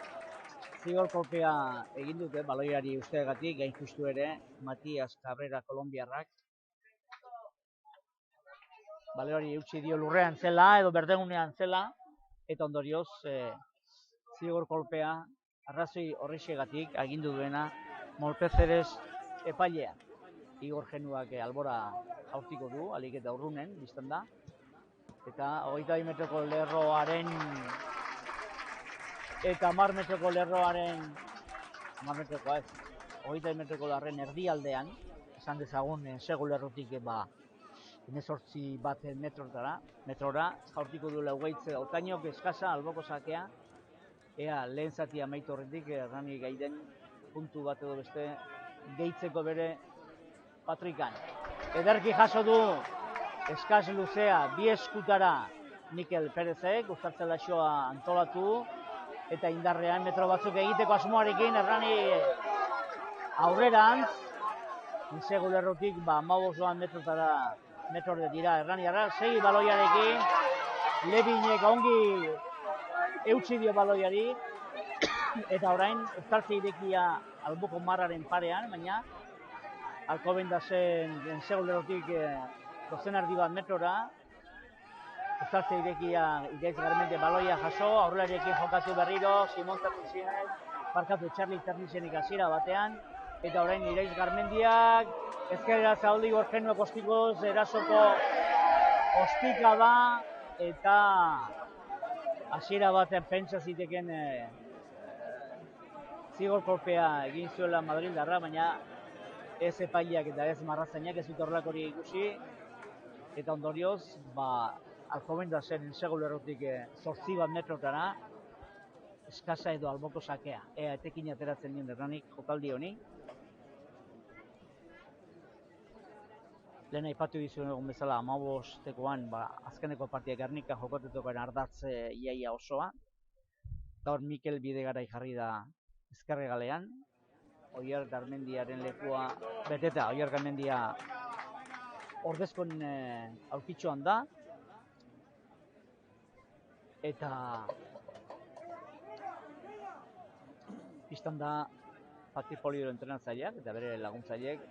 zigor kolpea egin dute baloiari usteagatik, gain justu ere, Matias Cabrera kolombiarrak. Baloiari eutsi dio lurrean zela, edo berdegunean zela, eta ondorioz zigor kolpea arrazoi horrexegatik agindu duena Molpeceres epailea. Igor Genuak albora jaurtiko du, alik eta urrunen, biztan da. Eta 22 metroko lerroaren eta 10 metroko lerroaren 10 metrokoa ez, 22 metroko larren erdialdean, esan dezagun segu lerrotik 18 bat metrora, jaurtiko du laugaitze Otainok eskasa alboko sakea, ea lehen zati amaitu horretik, errani gaiden puntu bat edo beste gehitzeko bere Patrikan. Ederki jaso du eskaz luzea bi eskutara Mikel Perezek, Uztartze Laxoa antolatu, eta indarrean metro batzuk egiteko asmoarekin errani aurrerantz, insegu lerrotik 15 metrore dira errani segi baloiarekin, Levinek ongi eutsi dio baloiari, eta orain Uztartze irekia alboko marraren parean, baina Alcobendasen insegu lerrotik dozen erdi bat metrora, Uztartze irekia Iraiz Garmendia baloia jaso, aurrelarekin jokatu berriro, Simon Ternizienek, parkatu Charlie Ternizienek hasiera batean, eta orain Iraiz Garmendiak, ezkerera zauldi Igor Genuak ostikoz, erasoko ostika da, eta hasiera batean pentsa ziteken zigor kolpea egin zuela Madrildarra, baina ez epaileak eta ez marrazainak ez dut horrelak hori ikusi, eta ondorioz, Alcobendasen insegu lerrotik 8 bat metrotara, eskasa edo alboko sakea. Ea etekin ateratzen dien erranik jokaldi honi. Lehen aipatu dizuen egun bezala 15-tekoan, azkeneko partia Gernika jokatekoen ardatz iaia osoa. Gaur Mikel Bidegarai jarri da ezkerregalean. Oier Garmendiaren lekua beteta, Oier Garmendia ordezkoen aurkitxoan da. Eta biztan da Patri Polidoro entrenatzaileak eta bere laguntzaileek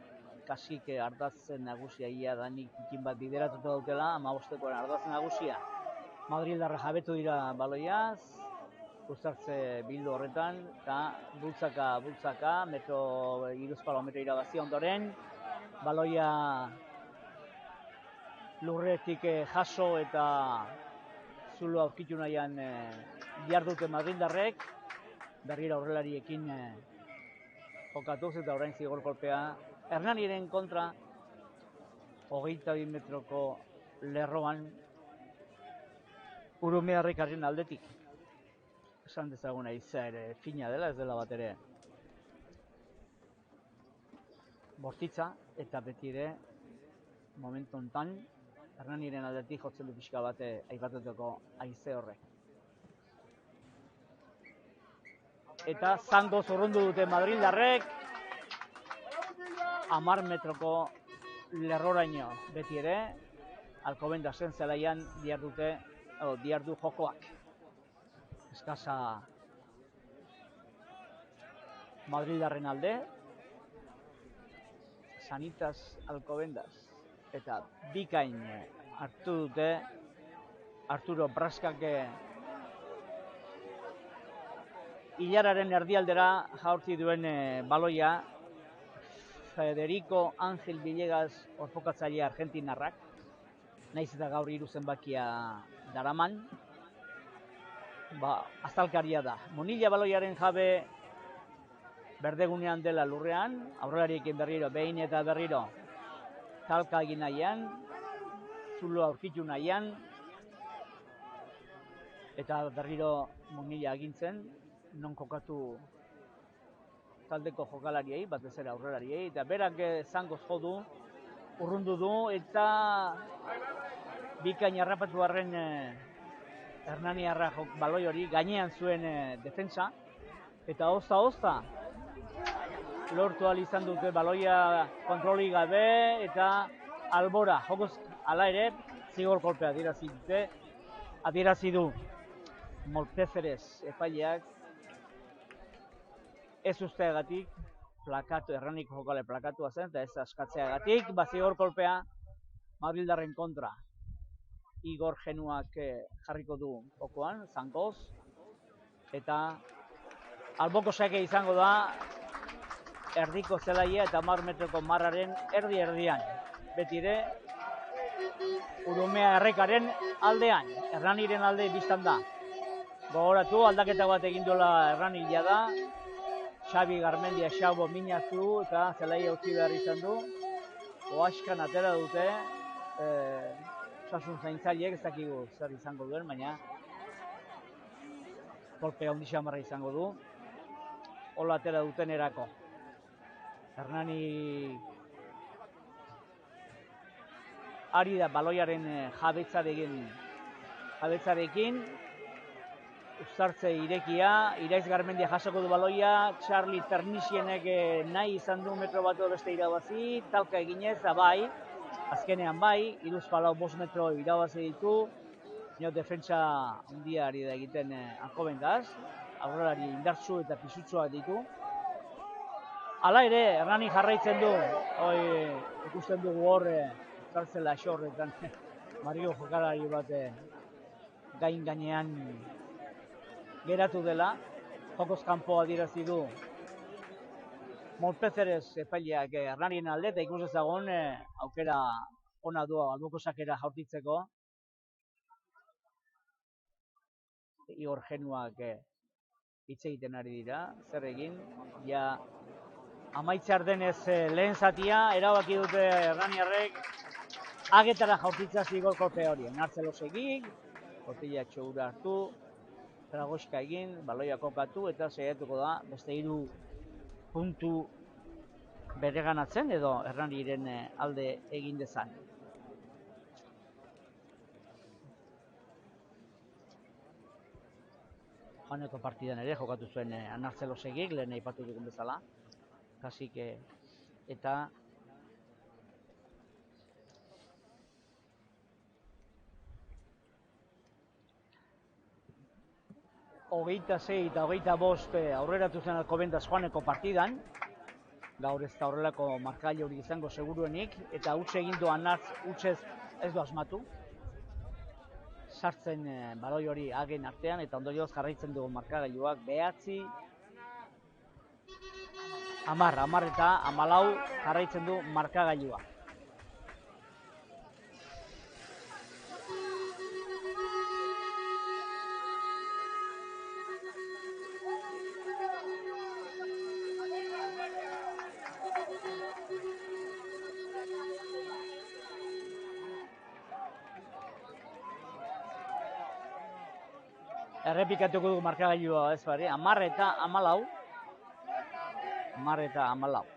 kasik ardatzen nagusia ia danik ikin bat bideratuta dutela, 15-tekoen ardatzen nagusia. Madrildarra jabetu dira baloiaz, Uztartze bildu horretan, eta bultzaka, metro irabazi ondoren, baloia lurretik jaso eta zulo aurkitu nahian dute Madrildarrek, berriro aurrelariekin jokatuz eta orain zigor kolpea Hernaniren kontra 22 metroko lerroan Urumearrikaren aldetik. Esan dezaguna izea ere fina dela, ez dela bat ere bortitza, eta beti ere momentu hontan Hernaniren aldetik jotzen du pixka bat aipateteko haize horrek. Eta zango zurrundu dute Madrildarrek, 10 metroko lerroraino beti ere, Alcobendasen zelaian diardu jokoak. Eskasa Madrildarren alde, Sanitas Alcobendas, eta bikain hartu dute Arturo Braskak ilararen erdialdera jaurti duen baloia Federico Ángel Villegas orpokatzaile argentinarrak, naiz eta gaur 3 zenbakia daraman, azalkaria da. Monilla baloiaren jabe berdegunean dela lurrean, aurrerariekin berriro, behin eta berriro talka egin nahian, zulo aurkitu nahian, eta berriro Monilla agintzen, non kokatu taldeko jokalariei, batez ere aurrerariei, eta berak zangoz jodu, urrundu du, eta bikain harrapatu arren Hernaniarra baloi hori gainean zuen defentsa, eta ozta lortu ahal izan dute baloia kontroli gabe, eta albora jokoz hala ere zigor kolpea adierazi du Molpezerez epaileak, ez usteagatik plakatu, Hernaniko jokale plakatua zen, eta ez askatzeagatik, zigor kolpea Madrildarren kontra. Igor Genuak jarriko du jokoan, zangoz, eta alboko sake izango da erdiko zelaia eta 10 metroko marraren erdian. Betire, Urumea Errekaren aldean, Hernaniren alde biztan da. Gogoratu, aldaketa bat egin duela Hernani da, Xabi Garmendia Xabo minatu eta zelaia utzi behar izan du. Oaskan atera dute, osasun zaintzaileek ez dakigu zer izango duen, baina kolpe handi xamarra izango du. Hola atera duten erako. Hernani ari da baloiaren jabetzarekin, uzartze irekia, Iraiz Garmendia jasoko du baloia, Charlie Ternisienek nahi izan du metro bat beste irabazi, talka eginez, bai, azkenean bai, 3-5 metro irabazi ditu, defentsa handia ari da egiten Alcobendas, aurrelari indartsu eta pisutsuak ditu. Hala ere, Hernani jarraitzen du, ikusten dugu hor, zartzela xorretan, Mario jokalari bat gainean geratu dela, jokoz kanpo adierazi du Molpezerez epaileak Hernanien alde, eta ikus ezagun aukera ona du alboko sakera jaurtitzeko. Igor Genuak hitz egiten ari dira, zer egin, ja amaitzear denez lehen zatia, erabaki dute Hernaniarrek agetara jaurtitza zigor kolpe hori. Nartzelosegik, kotillatxo ura hartu, tragoska egin, baloia kokatu, eta saiatuko da beste 3 puntu bereganatzen edo Hernaniren alde egin dezan. Joaneko partidan ere jokatu zuen Nartzelosegik, lehen aipatu dugun bezala. Kasik eta hogeita 6 eta hogeita 5 aurreratu zen Alcobendas joaneko partidan. Gaur ez da horrelako markagailu hori izango seguruenik, eta huts egin du Anartz, hutsez ez du asmatu. Sartzen baloi hori hagen artean, eta ondorioz jarraitzen dugu markagailuak 9, 10 eta 14 jarraitzen du markagailua. Errepikatuko dugu markagailua ez bari, 10 eta 14. 10 eta 14.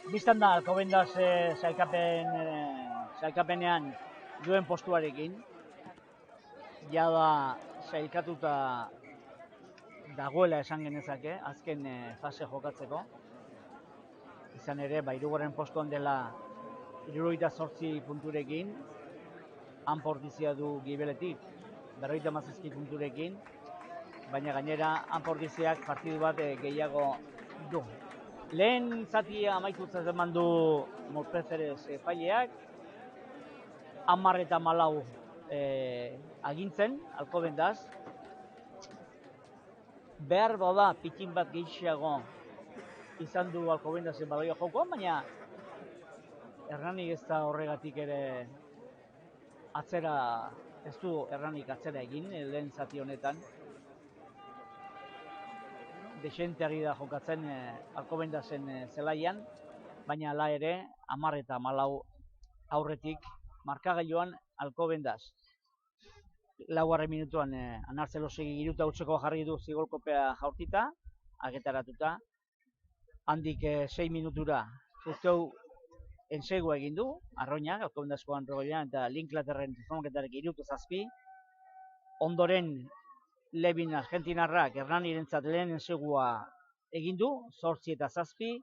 Bistan da, Alcobendas sailkapenean duen postuarekin, jada sailkatuta dagoela esan genezake, azken fase jokatzeko. Izan ere, hirugarren postuan dela 78 punturekin, han Portizia du Gibeletik 57 punturekin, baina gainera han Portiziak partidu bat gehiago du. Lehen zatia amaitutzat eman du Morpezeres epaileak, 10-14 agintzen, Alcobendas. Behar bada pitin bat gehiago izan du Alcobendasen baloia jokoan, baina Hernanik ez da horregatik ere atzera, ez du Hernanik atzera egin lehen zati honetan. Desente ari da jokatzen Alcobendasen zelaian, baina hala ere 10-14 aurretik markagailuan Alcobendas. Laugarren minutuan Anartzelosegi 3-0 jarri du zigolkopea jaurtita, agetaratuta. Handik 6 minutura Fusteu ensegua egin du, Arroñak, Alcobendasko Arroñak eta Linklaterren formuketarekin 3-7. Ondoren Levin Argentinarrak Hernanirentzat lehen ensegua egin du, 8-7.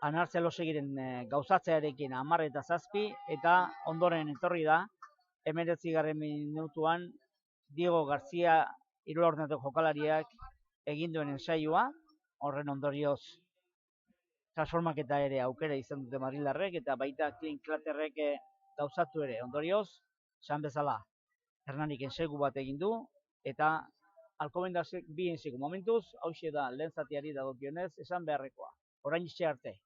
Anartzelosegiren gauzatzearekin 10-7, eta ondoren etorri da 19. minutuan Diego García Irulaordenetako jokalariak egin duen ensaioa, horren ondorioz transformaketa ere aukera izan dute Madrildarrek, eta baita Linklaterrek gauzatu ere. Ondorioz, esan bezala, Hernanik ensegu bat egin du, eta Alcobendasek 2 ensegu. Momentuz, hauxe da lehen zatiari dagokionez esan beharrekoa. Orain arte.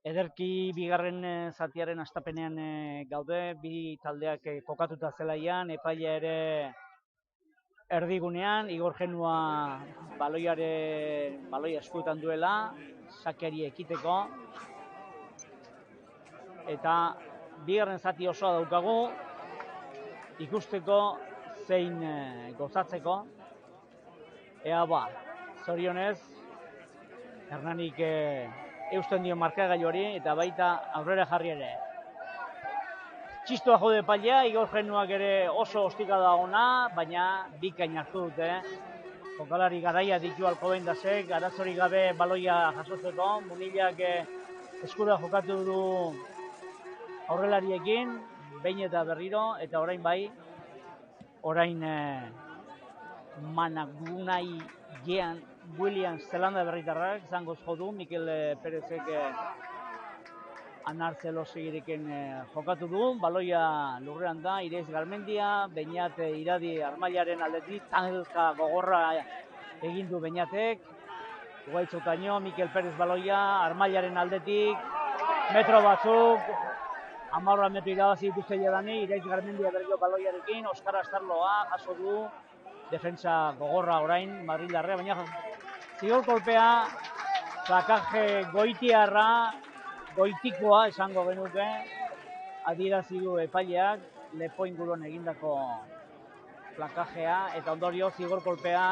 Ederki bigarren zatiaren hastapenean gaude, bi taldeak kokatuta zelaian, epailea ere erdigunean, Igor Genua baloia eskuetan duela, sakeari ekiteko, eta bigarren zati osoa daukagu, ikusteko zein gozatzeko, ea zorionez, Hernanik eusten dio markagailuari eta baita aurrera jarri ere. Txistua jode epailea, Igor Genuak ere oso ostikada ona, baina bikain hartu dute. Jokalari garaia ditu Alcobendasek, arazorik gabe baloia jasotzeko, Munilak eskura jokatu du aurrelariekin, behin eta berriro, eta orain bai, orain Managunai Jean Williams Zelanda berritarrak, zangoz jodu, Mikel Perezek anartzelo segirekin jokatu du, baloia lurrean da, Irez Garmendia, Beñat Iradi Armailaren aldetik, tangelka gogorra egin du Beñatek, Ugaitzotaino, Mikel Perez baloia, Armailaren aldetik, metro batzuk, 10 metro irabazi dituzte jadani, Irez Garmendia berriro baloiarekin, Oskar Astarloa jaso du, defentsa gogorra orain, Madrildarrea, baina zigor kolpea, plakaje goitiarra, goitikoa esango genuke, adierazi du epaileak, lepo inguruan egindako plakajea, eta ondorio zigor kolpea,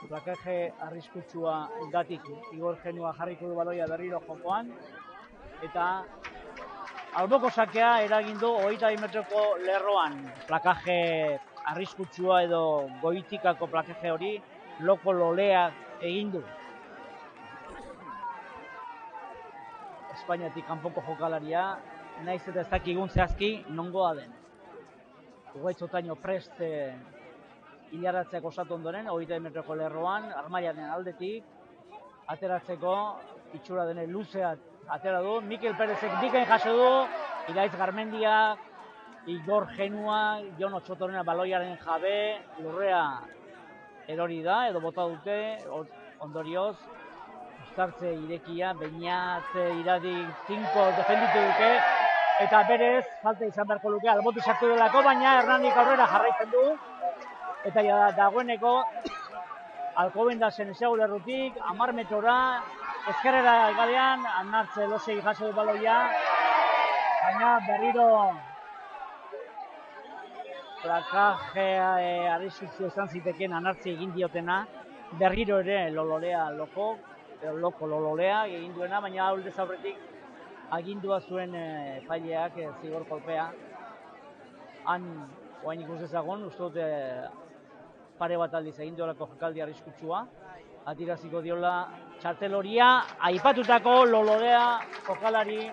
plakaje arriskutsua gatik Igor Genua jarriko du baloia berriro jokoan, eta alboko sakea eragindu 22 metroko lerroan, plakaje arriskutsua edo goitikako plakaje hori loko loleak egin du. Espainiatik kanpoko jokalaria, naiz eta ez dakigun zehazki nongoa den. Ugaitzotaino prest hilaratzeak osatu ondoren, 22 metroko lerroan, Armailaren aldetik, ateratzeko, itxura dene luzeat atera du, Mikel Perezek bikain jaso du, Iraiz Garmendia, Igor Genua, Jon Otsotorena baloiaren jabe, lurrea erori da, edo bota dute, ondorioz, uztartze irekia, Beñat Iradi 5 defenditu duke, eta berez, falta izan beharko luke, albotu sartu delako, baina Hernanik aurrera jarraitzen du, eta dagoeneko, Alcobendasen esegulerrutik, 10 metrora, ezkerrera galean, anartze losei jaso du baloia, baina berriro plakajea arriskutsu izan ziteken anartze egin diotena, berriro ere loko lololea egin duena, baina aldez aurretik agindua zuen epaileak zigor kolpea. Han, oain ikus dezagun, uste dut pare bat aldiz egin duelako jokaldi arriskutsua, adiraziko diola txartel horia, aipatutako lololea jokalari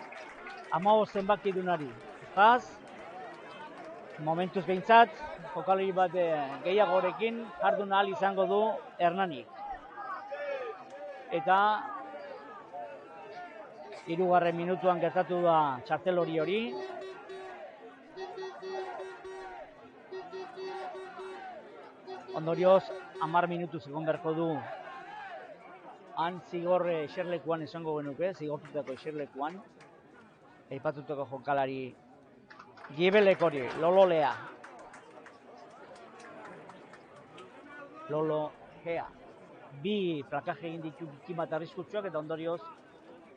15 zenbakidunari. Jaz, momentuz behintzat, jokalari bat gehiagorekin jardun ahal izango du Hernanik. Eta 3. minutuan gertatu da txartel hori. Ondorioz, 10 minutuz egon beharko du han zigor eserlekuan esango genuke, zigortutako eserlekuan, aipatutako jokalari Gibelek hori, lololea. Lologea. Bi plakaje egin ditu bat arriskutsuak eta ondorioz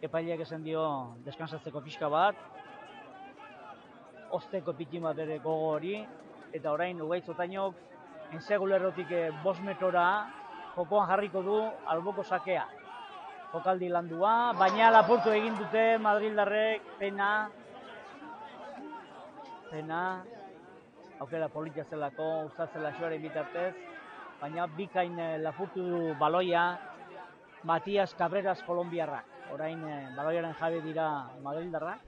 epaileak esan dio deskansatzeko pixka bat, osteko pitima bere gogo hori, eta orain Ugaitzotainok ensegulerrotik 5 metrora jokoan jarriko du alboko sakea. Jokaldi landua, baina lapurtu egin dute Madrildarrek, pena, aukera politia zelako, ustatzela xoaren bitartez, baina bikain lapurtu du baloia Matias Cabreras kolombiarrak. Orain baloiaren jabe dira Madrildarrak.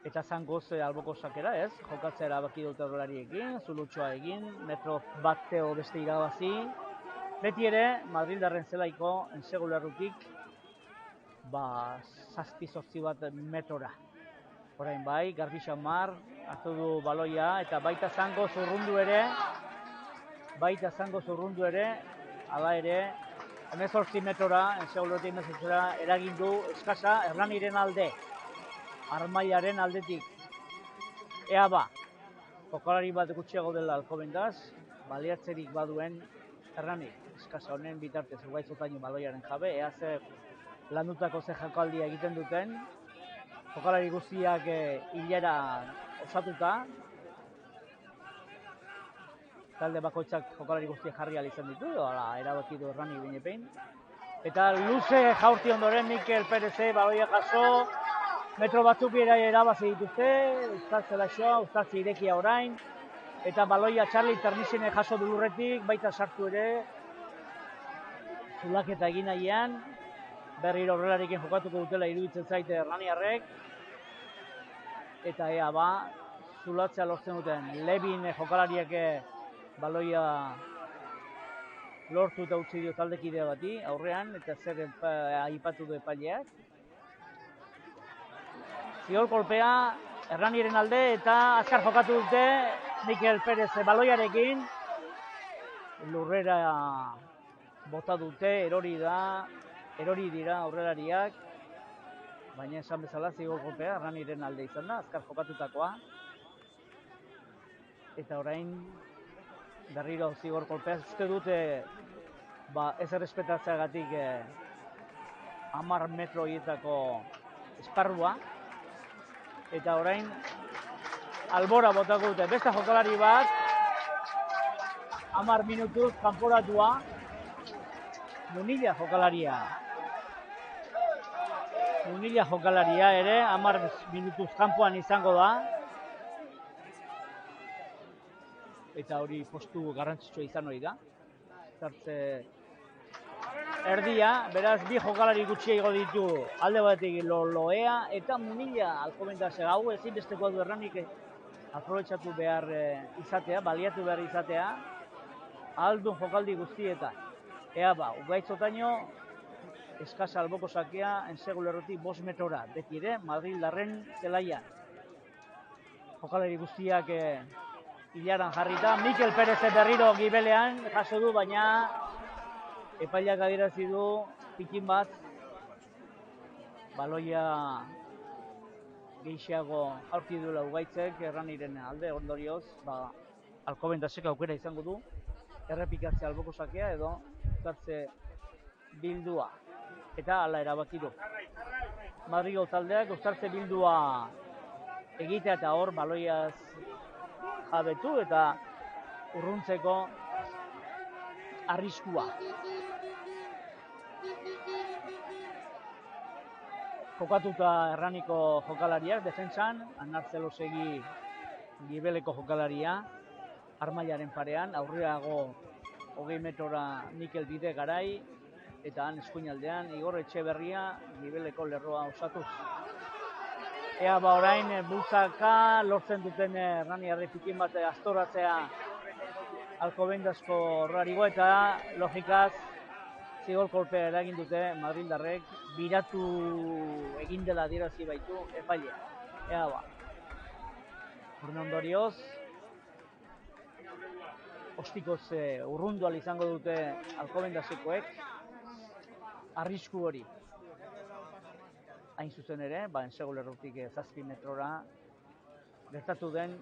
Eta zangoz alboko sakera, ez? Jokatzea erabaki dute aurrelariekin, zulutxoa egin, metro bateo beste irabazi. Beti ere, Madrildarren zelaiko ensegulerrutik, 7-8 bat metrora. Orain bai, Garbi Xamar hartu du baloia eta baita zango zurrundu ere, hala ere, 18 metrora, ensegulotik mezutzera, eragin du eskasa Hernaniren alde, Armailaren aldetik. Ea ba, jokalari bat gutxiago dela Alcobendaz, baliatzerik baduen Hernanik. Eskasa honen bitartez Ugaizotaino baloiaren jabe, ea ze landutako ze jakaldia egiten duten, jokalari guztiak hilera osatuta, talde bakoitzak jokalari guztiak jarri izan ditu, erabaki du Hernanik binepein. Eta luze jaurti ondoren Mikel Pereze baloia jaso, metro batzuk erabazi dituzte, Euskal Zelaixoa, Euskal Irekia orain, eta baloia Charlie Termisine jaso du lurretik, baita sartu ere, zulaketa egin nahian, berriro horrelarekin jokatuko dutela iruditzen zaite Hernaniarrek, eta ea ba, zulatzea lortzen duten, Levin jokalariak baloia lortu eta utzi dio taldekidea bati, aurrean, eta zer aipatu du epaileak. Zigor kolpea, Hernaniren alde, eta azkar jokatu dute Mikel Perez baloiarekin. Lurrera bota dute, erori dira aurrelariak, baina esan bezala zigor kolpea Hernaniren alde izan da, azkar jokatutakoa. Eta orain berriro zigor kolpea, uste dute ez errespetatzeagatik 10 metro horietako esparrua, eta orain albora botako dute. Beste jokalari bat, 10 minutuz kanporatua, Munilla jokalaria ere, 10 minutuz kanpoan izango da. Eta hori postu garrantzitsua izan hori da. Zartze erdia, beraz, bi jokalari gutxiago ditu alde batetik Loea eta Munilla Alcobendaz hau ezinbestekoa du Hernanik aprobetxatu behar izatea, baliatu behar izatea, aldun jokaldi guztietan. Ea ba, Ugaizotaino eskasa alboko sakea ensegulerrotik 5 metrora, beti ere Madrildarren zelaian. Jokalari guztiak hilaran jarrita, Mikel Perez berriro gibelean jaso du, baina epaileak adierazi du pikin bat baloia gehiago aurki duela Ugaitzek Hernaniren alde, ondorioz, Alcobendazek aukera izango du errepikatzea alboko sakea edo uztartze bildua, eta hala erabaki du. Madrigo taldeak uztartze bildua egitea eta hor baloiaz jabetu eta urruntzeko arriskua. Jokatuta Hernaniko jokalariak defentsan, Anartzelosegi Gibeleko jokalaria, Armailaren parean, aurreago 20 metrora Mikel Bide Garai, eta han eskuinaldean Igor Etxeberria Gibeleko lerroa osatuz. Ea ba orain bultzaka lortzen duten Hernaniarrek pikin bat astoratzea Alcobendazko horrarigo, eta logikaz zigor kolpea eragin dute Madrildarrek, biratu egin dela adierazi baitu epailea. Ea ba. Horren ondorioz, ostikoz urrundu izango dute Alcobendazekoek arrisku hori. Hain zuzen ere, ensegulerrotik 7 metrora gertatu den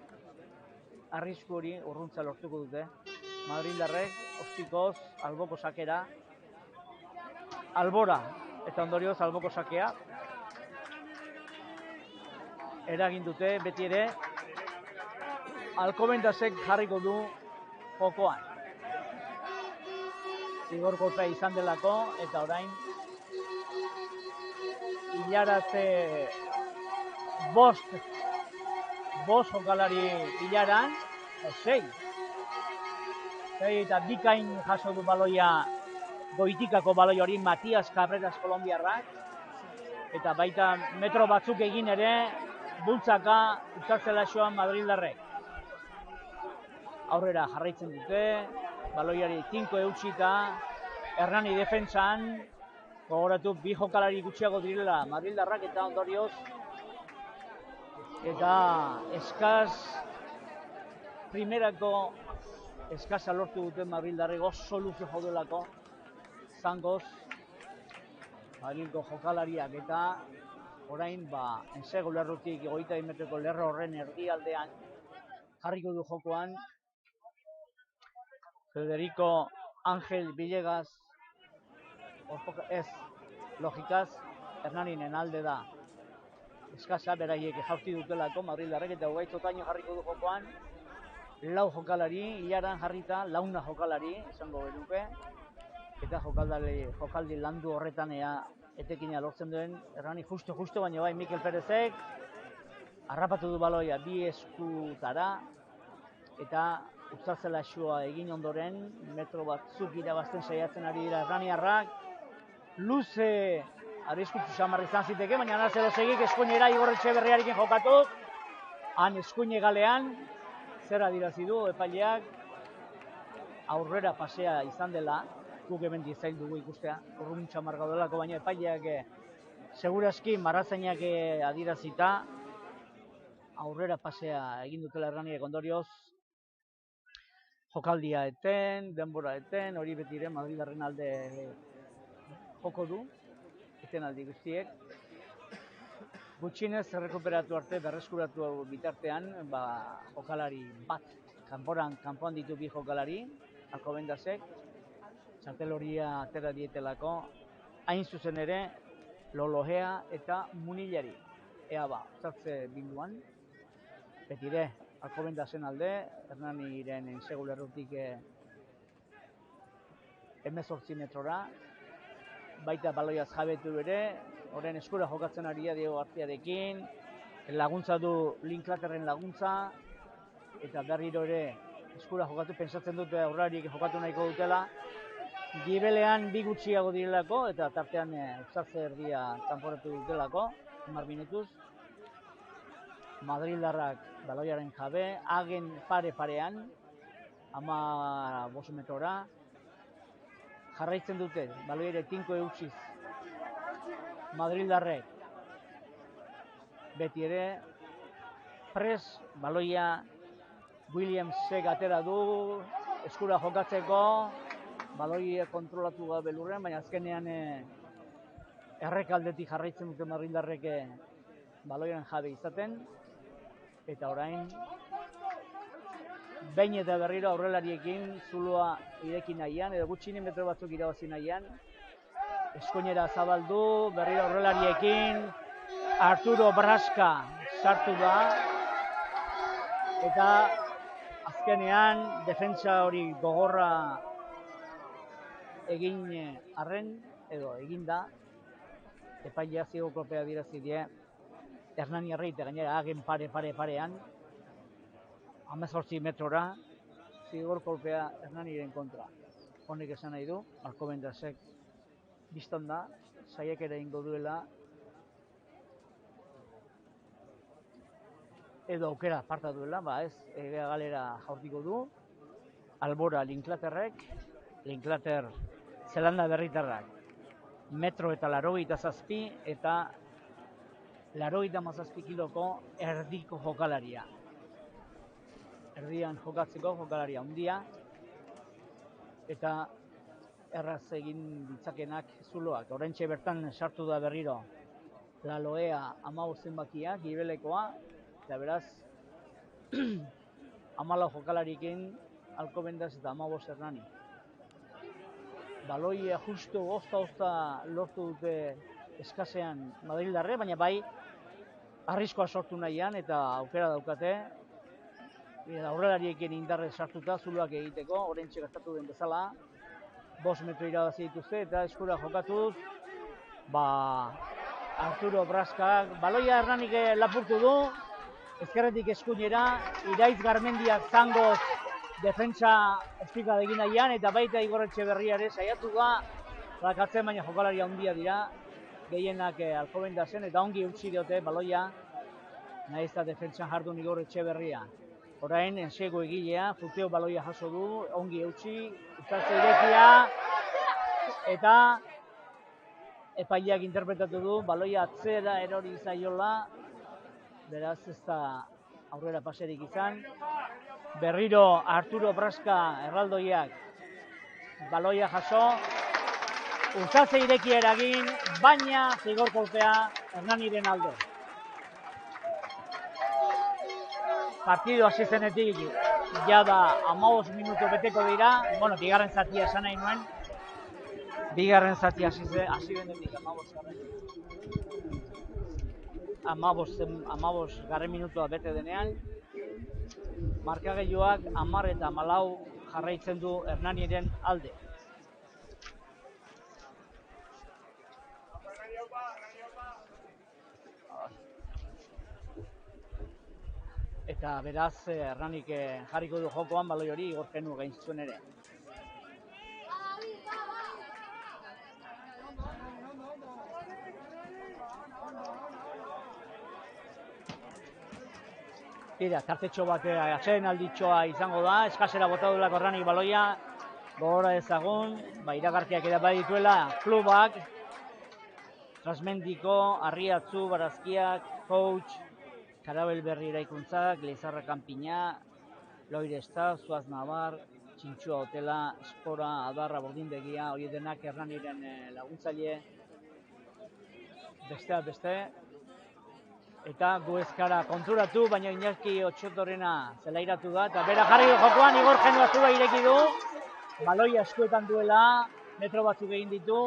arrisku hori urruntza lortuko dute. Madrildarrek ostikoz alboko sakera, albora eta ondorioz alboko sakea eragin dute, beti ere Alcobendazek jarriko du jokoan. Zigor kolpea izan delako, eta orain hilaratze 5 jokalari hilaran, 6 eta bikain jaso du baloia goitikako baloi hori Matias Cabreras kolombiarrak, eta baita metro batzuk egin ere bultzaka Uzartzelaxoan Madrildarrek. Aurrera jarraitzen dute, baloiari 5 eutxita, Hernani defentsan, gogoratu bi jokalari gutxiago direla Madrildarrak, eta ondorioz, eta eskaz, primerako eskasa lortu duten Madrildarrek oso luze jodelako, zangoz, jokalariak eta orain, ensegu lerrotik 22 metroko lerro horren erdialdean jarriko du jokoan Federico Ángel Villegas, ez, logikaz, Hernaninen alde da eskasa, beraiek jaurti dutelako madrildarrek, eta Ugaitzotaino jarriko du jokoan, lau jokalari, hilaran jarrita, launa jokalari, esango genuke, eta jokaldi landu horretan etekina lortzen duen, Hernani justo, baina bai Mikel Perezek, harrapatu du baloia bi eskutara, eta Uztatzela xua egin ondoren, metro batzuk irabazten saiatzen ari dira Hernaniarrak, luze arriskutsu xamar izan ziteke, baina Narcelo Segik eskuinera Igor Etxeberriarekin jokatu, han eskuine galean, zer adirazi du epaileak, aurrera pasea izan dela, guk hemen dizain dugu ikustea, urrun txamar gaudelako, baina epaileak segurazki marrazainak adirazita, aurrera pasea egin dutela Hernaniek ondorioz, jokaldia eten, denbora eten, hori betire Madridarren alde joko du, eten aldi guztiek. Gutxinez errekuperatu arte, berreskuratu bitartean, jokalari bat, kanpoan ditu bi jokalari, Alcobendasek, txartel horia atera dietelako, hain zuzen ere, Lolohea eta Munillari. Ea zartze bilduan, betire, Alcobendasen alde, Hernaniren ensegu lerrotik 18 metrora, baita baloiaz jabetu ere, horren eskura jokatzen ari Diego Garziarekin, laguntza du Linklaterren laguntza, eta berriro ere eskura jokatu, pentsatzen dute aurrariek jokatu nahiko dutela, gibelean bi gutxiago direlako, eta tartean Uztatze erdia kanporatu dutelako, 10 minutuz, Madrildarrak baloiaren jabe, Hagen pare-parean, 15 metrora, jarraitzen dute, baloiare tinko eutsiz, Madrildarrek, beti ere, pres, baloia, Williamsek atera du, eskura jokatzeko, baloia kontrolatu gabe lurren, baina azkenean errekaldetik jarraitzen dute Madrildarrek baloiaren jabe izaten, eta orain, behin eta berriro aurrelariekin zuloa ireki nahian, edo gutxinen metro batzuk irabazi nahian, eskuinera zabaldu, berriro aurrelariekin, Arturo Braska sartu da, eta azkenean defentsa hori gogorra egin arren, edo eginda, epailea zigorkolpea dirazi die, Hernaniarrei eta gainera Hagen parean, 18 metrora, zigorkolpea Hernaniren kontra. Honek esan nahi du, Alcobendasek biztan da, saiakera egingo duela, edo aukera aparta duela, ez, galera jaurtiko du, albora Linklaterrek, Linklater Zelanda Berritarrak, metro eta 87 eta 87 kiloko erdiko jokalaria. Erdian jokatzeko jokalaria handia, eta erraz egin ditzakenak zuloak. Oraintxe bertan sartu da berriro Lolohea 15 zenbakia, gibelekoa, eta beraz 14 jokalarikin Alcobendas eta 15 Hernani. Baloia justu ozta lortu dute eskasean Madrildarre, baina bai arriskoa sortu nahian eta aukera daukate, aurrelariekin indarrez sartuta zuloak egiteko, oraintxe gastatu den bezala, 5 metro irabazi dituzte eta eskura jokatuz, Arturo Braskak, baloia Hernanik lapurtu du, ezkerretik eskuinera, Iraiz Garmendiak zangoz defentsa estika egin nahian, eta baita Igor Etxeberriare saiatu da, rakatzen baina jokalaria handia dira, gehienak Alcobendasen, eta ongi utzi diote baloia, nahiz eta defentsan jardun Igor Etxeberria. Orain, ensegu egilea, futeo baloia jaso du, ongi eutxi, Uztatze irekia, eta epaileak interpretatu du, baloia atzera erori zaiola, beraz ez da aurrera paserik izan. Berriro Arturo Braska erraldoiak baloia jaso, Urtatze ireki eragin, baina zigor kolpea Hernaniren alde. Partidu hasi zenetik, jada 15 minutu beteko dira, bueno, bigarren zatia esan nahi nuen, bigarren zatia hasi denetik 15 garren minutua bete denean, markagailuak 10 eta 14 jarraitzen du Hernaniren alde. Eta beraz, Hernanik jarriko du jokoan baloi hori Igor Genu gain zuen ere. Tira, tartetxo bat atxeden alditxoa izango da, eskasera bota duelako Hernanik baloia, gogora ezagun, iragarkiak ere badituela, klubak, Trasmendiko, Arriatzu, Barazkiak, Coach, Karabel Berri Eraikuntzak, Leizarra Kanpina, Loiresta, Zuaz Nabar, Txintxua Hotela, Espora, Adarra, Bordindegia, hori denak Hernaniren laguntzaile, besteak beste, eta gu ezkara konturatu, baina Iñaki Otxotorrena zelairatu da, eta bera jarri jokoan Igor Genu azua ireki du, baloia eskuetan duela, metro batzuk egin ditu,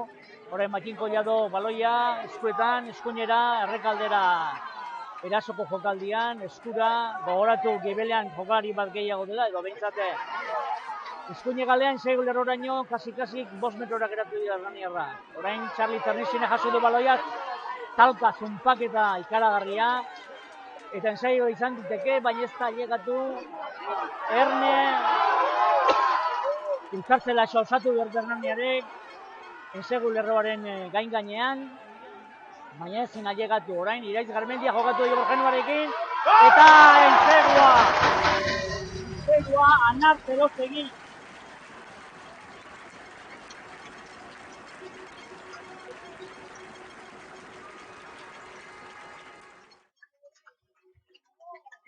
orain Makinko jado baloia, eskuetan, eskuinera, errekaldera, erasoko jokaldian, eskura, gogoratu gibelean jokalari bat gehiago dela, edo behintzate eskuine galean, seigu lerroraino, kasik 5 metrora geratu dira Hernaniarra. Orain Charlie Ternixine jaso du baloiak, talka zunpaketa ikaragarria, eta ensaio izan diteke, baina ez da ailegatu, Erne, ilkartzela osatu behar Hernaniarek, ensegu lerroaren gainean, baina ezin ailegatu orain, Iraiz Garmendia jokatu Igor Genuarekin, eta ensegua Anar Zerozegi.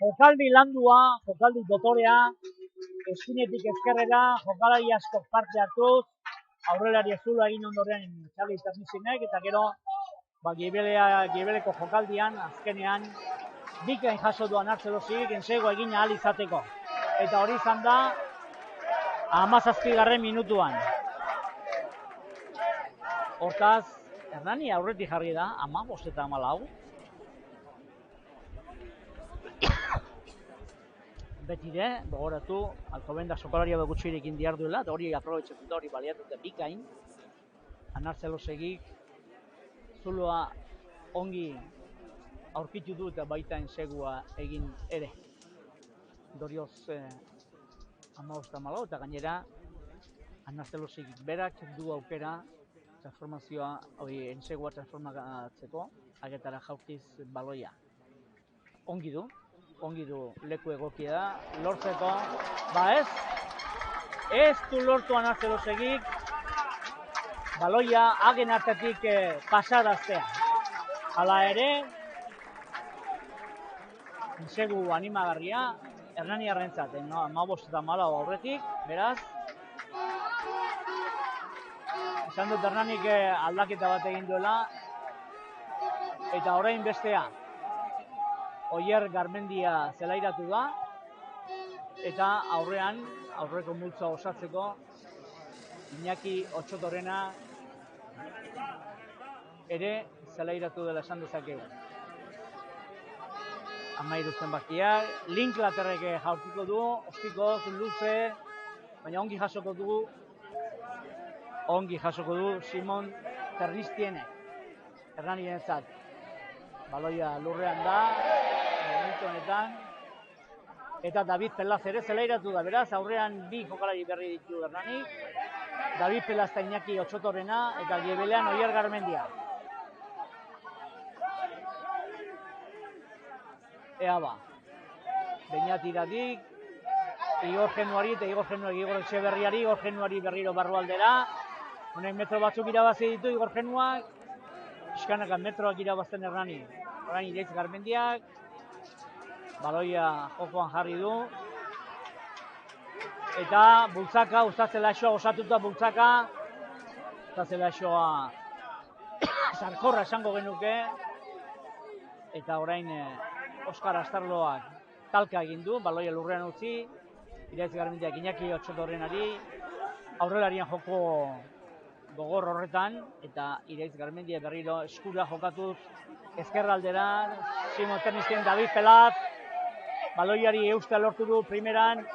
Jokaldi landua, jokaldi dotorea, eskuinetik ezkerrera, jokalari asko parte hartuz, aurrelari ezula egin ondoren Charlie Ternixenek, eta gero, gibeleko jokaldian, azkenean, bikain jaso duan Artzelozik, ensegua egin ahal izateko. Eta hori izan da, 17. minutuan. Hortaz, Hernani aurretik jarri da, 15 eta 14. Betire, gogoratu, Alcobendas jokalaria gutxirekin diarduela, eta hori aprobetxatuta hori baliatuta bikain. Anar Zelosegik zuloa ongi aurkitu du eta baita ensegua egin ere. Dorioz 15 eta gainera Anar Zelosegik berak du aukera transformazioa, hori ensegua transformatzeko, agetara jaurtiz baloia. Ongi du leku egokia da, lortzeko, ez du lortu Anar Zelosegik, baloia hagen artetik pasaraztea. Hala ere, ensegu animagarria, Hernaniarrentzat, 15 eta 14 aurretik, beraz, esan dut Hernanik aldaketa bat egin duela, eta orain bestea, Oier Garmendia zelairatu da, eta aurreko multzoa osatzeko, Iñaki Otxotorrena ere zelairatu dela esan dezakegu. 13 zenbakiak, Linklaterrek jaurtiko du, ostikoz, luze, baina ongi jasoko du Simon Ternixenek, Hernanirentzat. Baloia lurrean da, momentu honetan, eta David Pelaz ere zelairatu da, beraz, aurrean bi jokalari berri ditu Hernanik, David Pelaz eta Iñaki Otxotorrena, eta gibelean Oier Garmendia. Ea ba, Beñatiradik, Igor Genuari eta Igor Etxeberriari, Igor Genuari berriro barrualdera, honek metro batzuk irabazi ditu Igor Genuak, pixkanaka metroak irabazten Hernani. Orain Iraiz Garmendiak, baloia jokoan jarri du, eta bultzaka, Ustaz Zelaixoa osatuta bultzaka, Ustazela xoa sarkorra esango genuke, eta orain Oskar Astarloak talka egin du, baloia lurrean utzi, Iraitz Garmendiak Iñaki Otsotorrenari, aurrelarian joko gogor horretan, eta Iraitz Garmendia berriro eskura jokatuz ezkerraldera, Simon Ternisten David Pelaz, baloiari eusta lortu du primeran,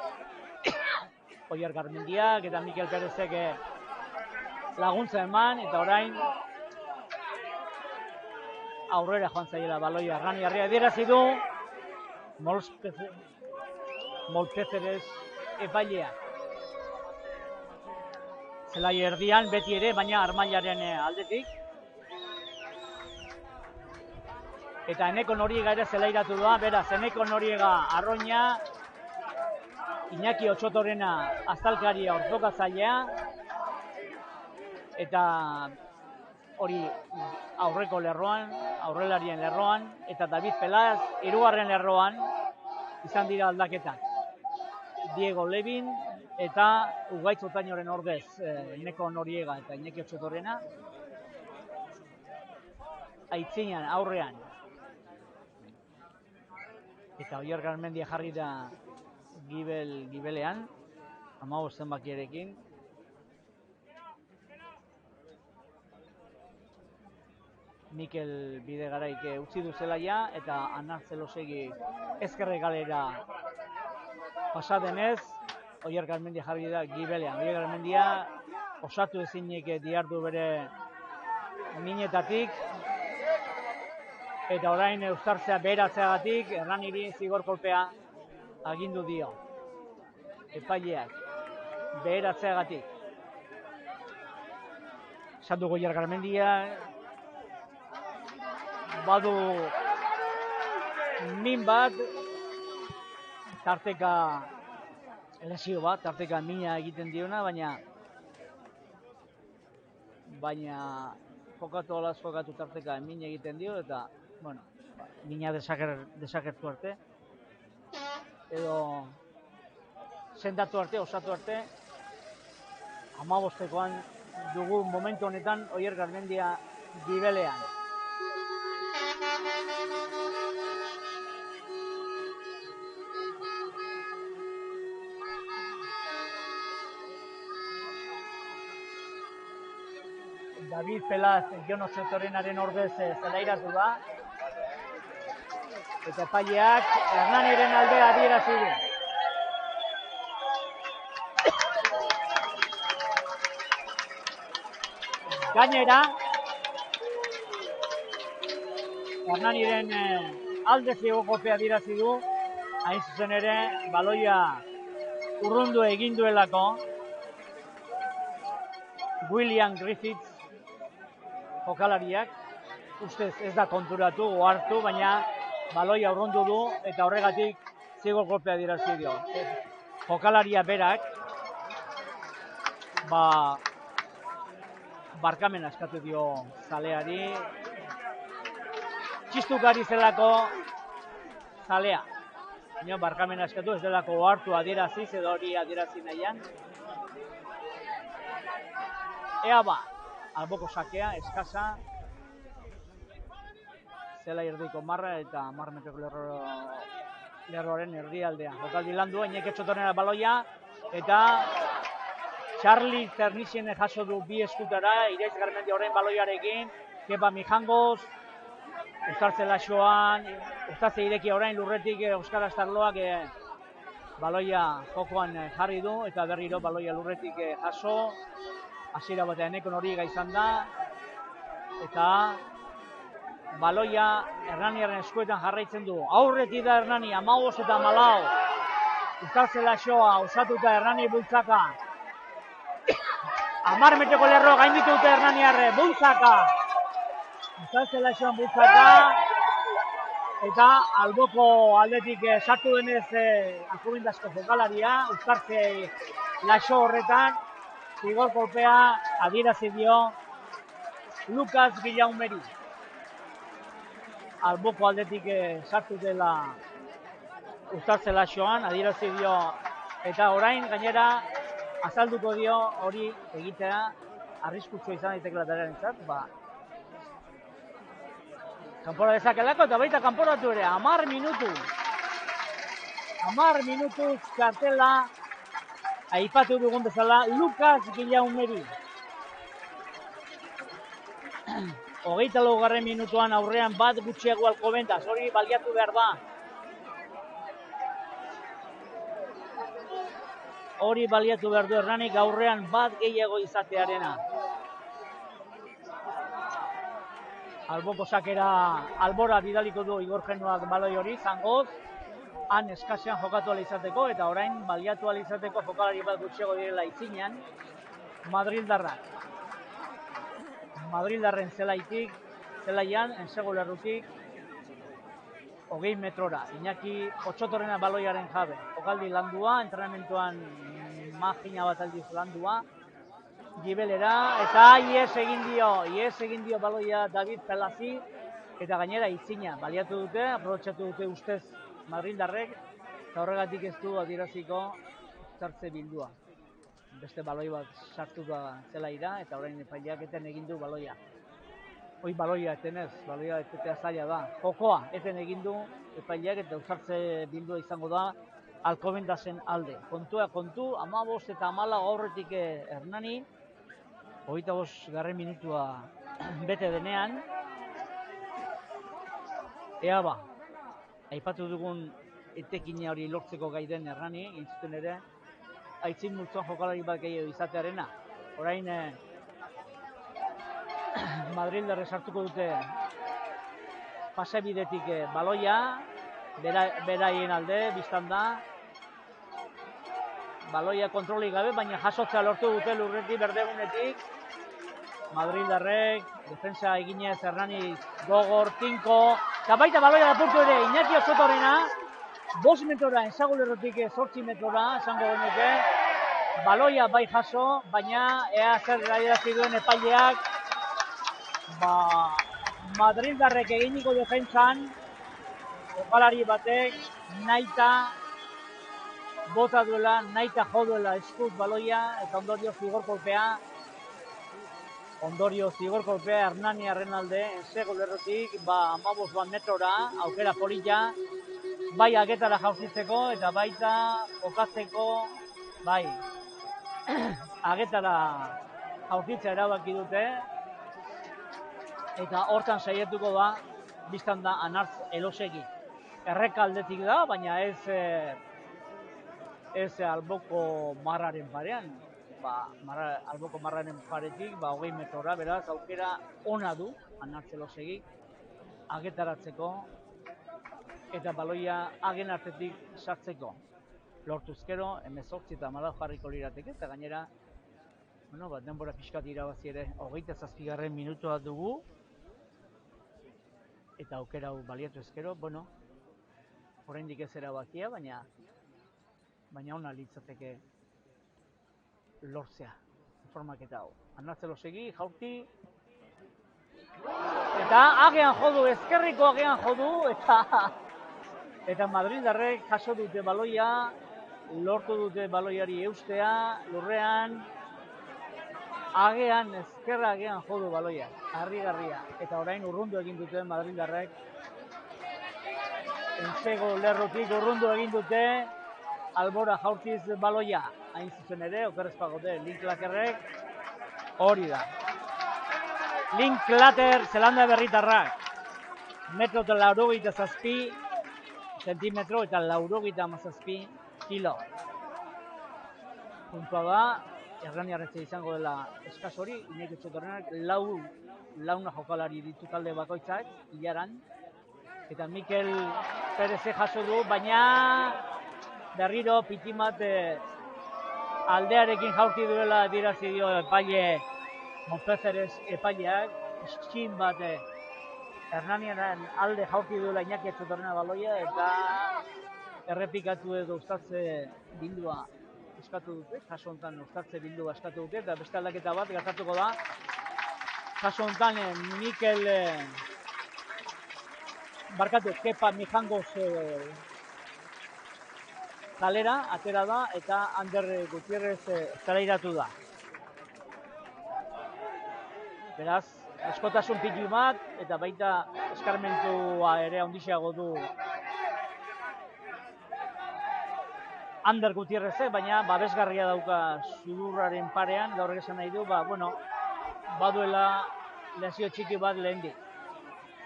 Oier Garmendiak eta Mikel Perezek laguntza eman, eta orain aurrera joan zaiela baloia Hernani Arria adierazi du Molpezerez epaileak. Zelai erdian beti ere, baina Armailaren aldetik. Eta Eneko Noriega ere zelairatu doa, beraz Eneko Noriega Arroña, Iñaki Otsotorrena aztalkaria ortokatzailea, eta hori aurreko lerroan, aurrelarien lerroan, eta David Pelaz hirugarren lerroan izan dira aldaketak. Diego Levin eta Ugaitz Otainoren ordez Eneko Noriega eta Iñaki Otsotorrena. Aitzinean, aurrean. Eta Oier Garmendia jarri da gibelean, 15 zenbakiarekin. Mikel Bidegaraik utzi du zelaia, eta Anar Zelosegi ezkerre galera pasadenez, Oier Garmendia jarri da gibelean. Oier Garmendia osatu ezinik diardu bere minetatik, eta orain eustartzea beheratzeagatik Hernaniri zigor kolpea agindu dio. Epaileak beheratzeagatik. Esan dugu Oier Garmendia badu min bat, tarteka lesio bat, tarteka mina egiten diona, baina jokatu alaz jokatu tarteka min egiten dio, eta bueno, mina desagertu arte, edo sendatu arte, osatu arte, 15koan dugu momentu honetan Oier Garmendia gibelean. David Pelaz Jon Otsotorrenaren ordez zelairatu da. Eta epaileak Hernaniren alde adierazi du. Gainera, Hernaniren alde zigo kolpea adierazi du, hain zuzen ere, baloia urrundu egin duelako William Griffiths jokalariak, ustez ez da konturatu, ohartu, baina baloia urrundu du, eta horregatik zigor kolpea adierazi dio. Jokalaria berak, barkamena eskatu dio zaleari, txistukari zelako zalea. Baina barkamena eskatu ez delako ohartu adieraziz edo hori adierazi nahian. Ea ba, alboko sakea, eskasa, zela erdiko marra eta 10 metroko lerroaren erdialdean. Jokaldi landu, Iñaki Otsotorrena baloia, eta Charlie Ternixen jaso du bi eskutara, Iraitz Garmendia orain baloiarekin, Kepa Mijangoz, Uztartze Laxoan, Uztartze ireki orain lurretik Oskar Astarloak baloia jokoan jarri du, eta berriro baloia lurretik jaso, hasiera batean Eneko Noriega izan da, eta baloia Hernaniaren eskuetan jarraitzen du. Aurretik da Hernani, 15 eta 14. Uztartze Laxoa osatuta Hernani bultzaka. 10 metroko lerro gainditu dute Hernaniarre, bultzaka. Uztartze Laxoan bultzaka. Eta alboko aldetik sartu denez Alkobendasko jokalaria, Uztartze Laxo horretan, zigor kolpea adierazi dio Lukas Villaumeri. Alboko aldetik sartu dela Uztartze Laxoan, adierazi dio, eta orain gainera azalduko dio hori egitea arriskutsua izan daitekela taldearentzat, ba, kanpora dezakelako eta baita kanporatu ere, 10 minutu. 10 minutuz kartela, aipatu dugun bezala, Lukas Gillaumeri. 24. minutuan aurrean bat gutxiago Alcobendas, hori baliatu behar da. Hori baliatu behar du Hernanik aurrean bat gehiago izatearena. Alboko sakera albora bidaliko du Igor Genuak baloi hori, zangoz, han eskasean jokatu izateko eta orain baliatu izateko jokalari bat gutxiago direla itzinean, Madrildarrak. Madrildarren zelaian, ensegulerrutik, 20 metrora. Iñaki Otsotorrena baloiaren jabe. Jokaldi landua, entrenamentuan magina bat aldiz landua. Gibelera, eta ies egin dio baloia David Pelazi, eta gainera itzina baliatu dute, aprobetxatu dute ustez Madrildarrek, eta horregatik ez du adieraziko sartze bildua. Beste baloi bat sartu da zelaira, eta orain epaileak eten egin du baloia. Hoi baloia etenez, baloia etetea zaila da. Jokoa eten egin du epaileak eta usartze bildua izango da Alcobendasen alde. Kontua kontu, 15 eta 14 aurretik Hernani, 25. minutua bete denean, ea ba, aipatu dugun etekina hori lortzeko gai den Hernani, intzuten ere, aitzin multzoan jokalari bat gehiago izatearena. Orain Madrildarre sartuko dute pasebidetik baloia, beraien alde, biztan da. Baloia kontrolik gabe, baina jasotzea lortu dute lurretik berdegunetik. Madrildarrek, defensa eginez Hernani gogor, tinko, eta baita baloia lapurtu ere, Iñaki Otsotorrena, 5 metrora, ensagulerrotik 8 metrora, esango genuke. Baloia bai jaso, baina ea zer adierazi duen epaileak, Madrildarrek eginiko defentsan, jokalari batek, nahita bota duela, nahita jo duela eskuz baloia, eta ondorio zigor kolpea Hernaniarren alde, ensego lerrotik, 15 metrora, aukera polilla, bai agetara jauzitzeko, eta baita jokatzeko, bai, agetara jauzitza erabaki dute, eta hortan saiatuko da, biztan da Anartz Elosegi. Errekaldetik da, baina ez alboko marraren parean. Alboko marraren paretik, 20 metrora, beraz, aukera ona du Anartz Elosegi, agetaratzeko, eta baloia hagen artetik sartzeko. Lortuzkero, 18 eta 14 jarriko lirateke, eta gainera, denbora pixkat irabazi ere, 27. minutua dugu, eta aukera hau baliatu ezkero, oraindik ez erabakia, baina ona litzateke lortzea, informaketa hau. Anartz Elosegi, jaurti, eta agean jodu, ezkerriko agean jodu, eta Madrildarrek jaso dute baloia, lortu dute baloiari eustea, lurrean, agean, ezkerra agean jodu baloia, harrigarria, eta orain urrundu egin dute Madrildarrek, ensego lerrotik urrundu egin dute, albora jaurtiz baloia, hain zuzen ere, okerrezpagote, Linklaterrek, hori da. Linklater, Zelanda Berritarrak, metro eta 87 zentimetro eta 87 kilo. Puntua da, Hernaniarretze izango dela eskas hori, Iñaki Otsotorrenak launa jokalari ditu talde bakoitzak, hilaran, eta Mikel Pereze jaso du, baina berriro pitimat aldearekin jaurti duela adierazi dio epaile Monpezeres epaileak, eskin bat Hernaniaren alde jaurti duela Iñaki Otsotorrena baloia, eta errepikatu edo ustatze bildua eskatu dute, kaso honetan ustatze bildua eskatu dute, eta beste aldaketa bat gertatuko da. Kaso honetan Mikel Kepa Mijangoz kalera, atera da, eta Ander Gutierrez zelairatu da. Beraz, eskotasun pitu bat, eta baita eskarmentua ere handiago du Ander Gutierrezek, baina babesgarria dauka sudurraren parean, gaur esan nahi du, baduela lesio txiki bat lehendik.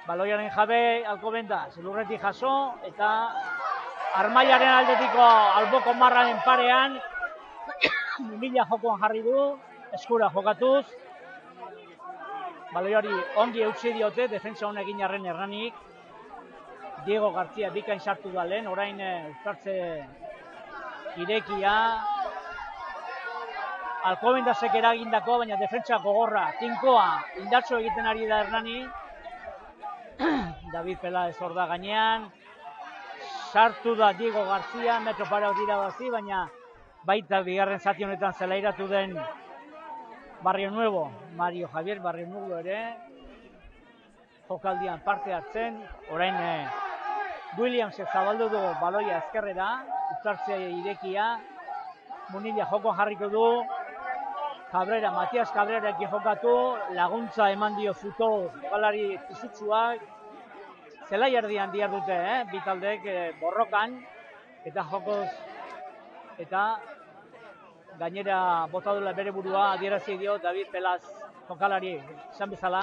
Baloiaren jabe Alcobendas, lurretik jaso, eta Armaiaren aldetiko alboko marraren parean, Munilla jokoan jarri du, eskura jokatuz. Baloiari ongi eutsi diote, defentsa honek egin arren Hernanik. Diego García bikain sartu da lehen, orain uztartze irekia. Alcobendasek eragindako, baina defentsa gogorra, tinkoa, indartsu egiten ari da Hernani. David Peláez hor da gainean. Sartu da Diego García, metro pare hor irabazi, baina baita bigarren zati honetan zelairatu den Barrio Nuevo, Mario Javier Barrio Nuevo ere jokaldian parte hartzen. Orain Williamsek zabaldu du baloia ezkerrera, uztartze irekia. Munilla jokoan jarriko du. Cabrera, Matias Cabrerekin jokatu, laguntza eman dio Futo jokalari pisutsuak. Zelai erdian dihardute, bitaldek borrokan, eta jokoz, eta gainera bota duela bere burua adierazi dio David Pelaz jokalari esan bezala.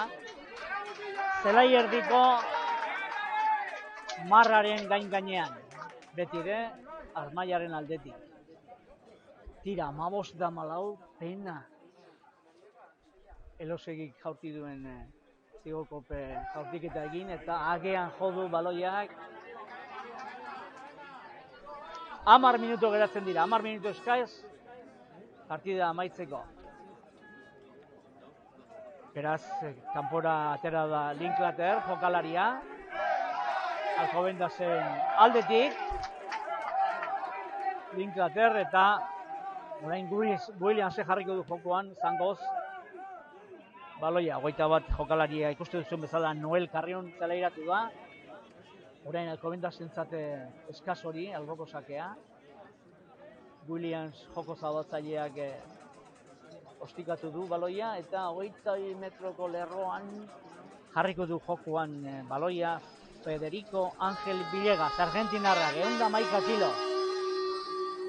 Zelai erdiko marraren gainean, beti ere, Armaiaren aldetik. Tira, 15-14, pena. Elosegik jaurti duen Zigokope jaurtiketa egin, eta agean jodu baloiak. 10 minutu geratzen dira, 10 minutu eskaiz, partida amaitzeko. Beraz, kanpora atera da Linklater, jokalaria. Alcobendasen aldetik. Linklater eta orain Williamsek jarriko du jokoan, zangoz. Baloia, 21 jokalaria ikuste duzuen bezala Noel Carrion zelairatu da. Orain Alcobendasentzat eskaz hori, alboko sakea. Williams joko zabatzaileak ostikatu du baloia, eta 20 metroko lerroan jarriko du jokoan baloia Federico Ángel Villegas, argentinarra, 111 kilo.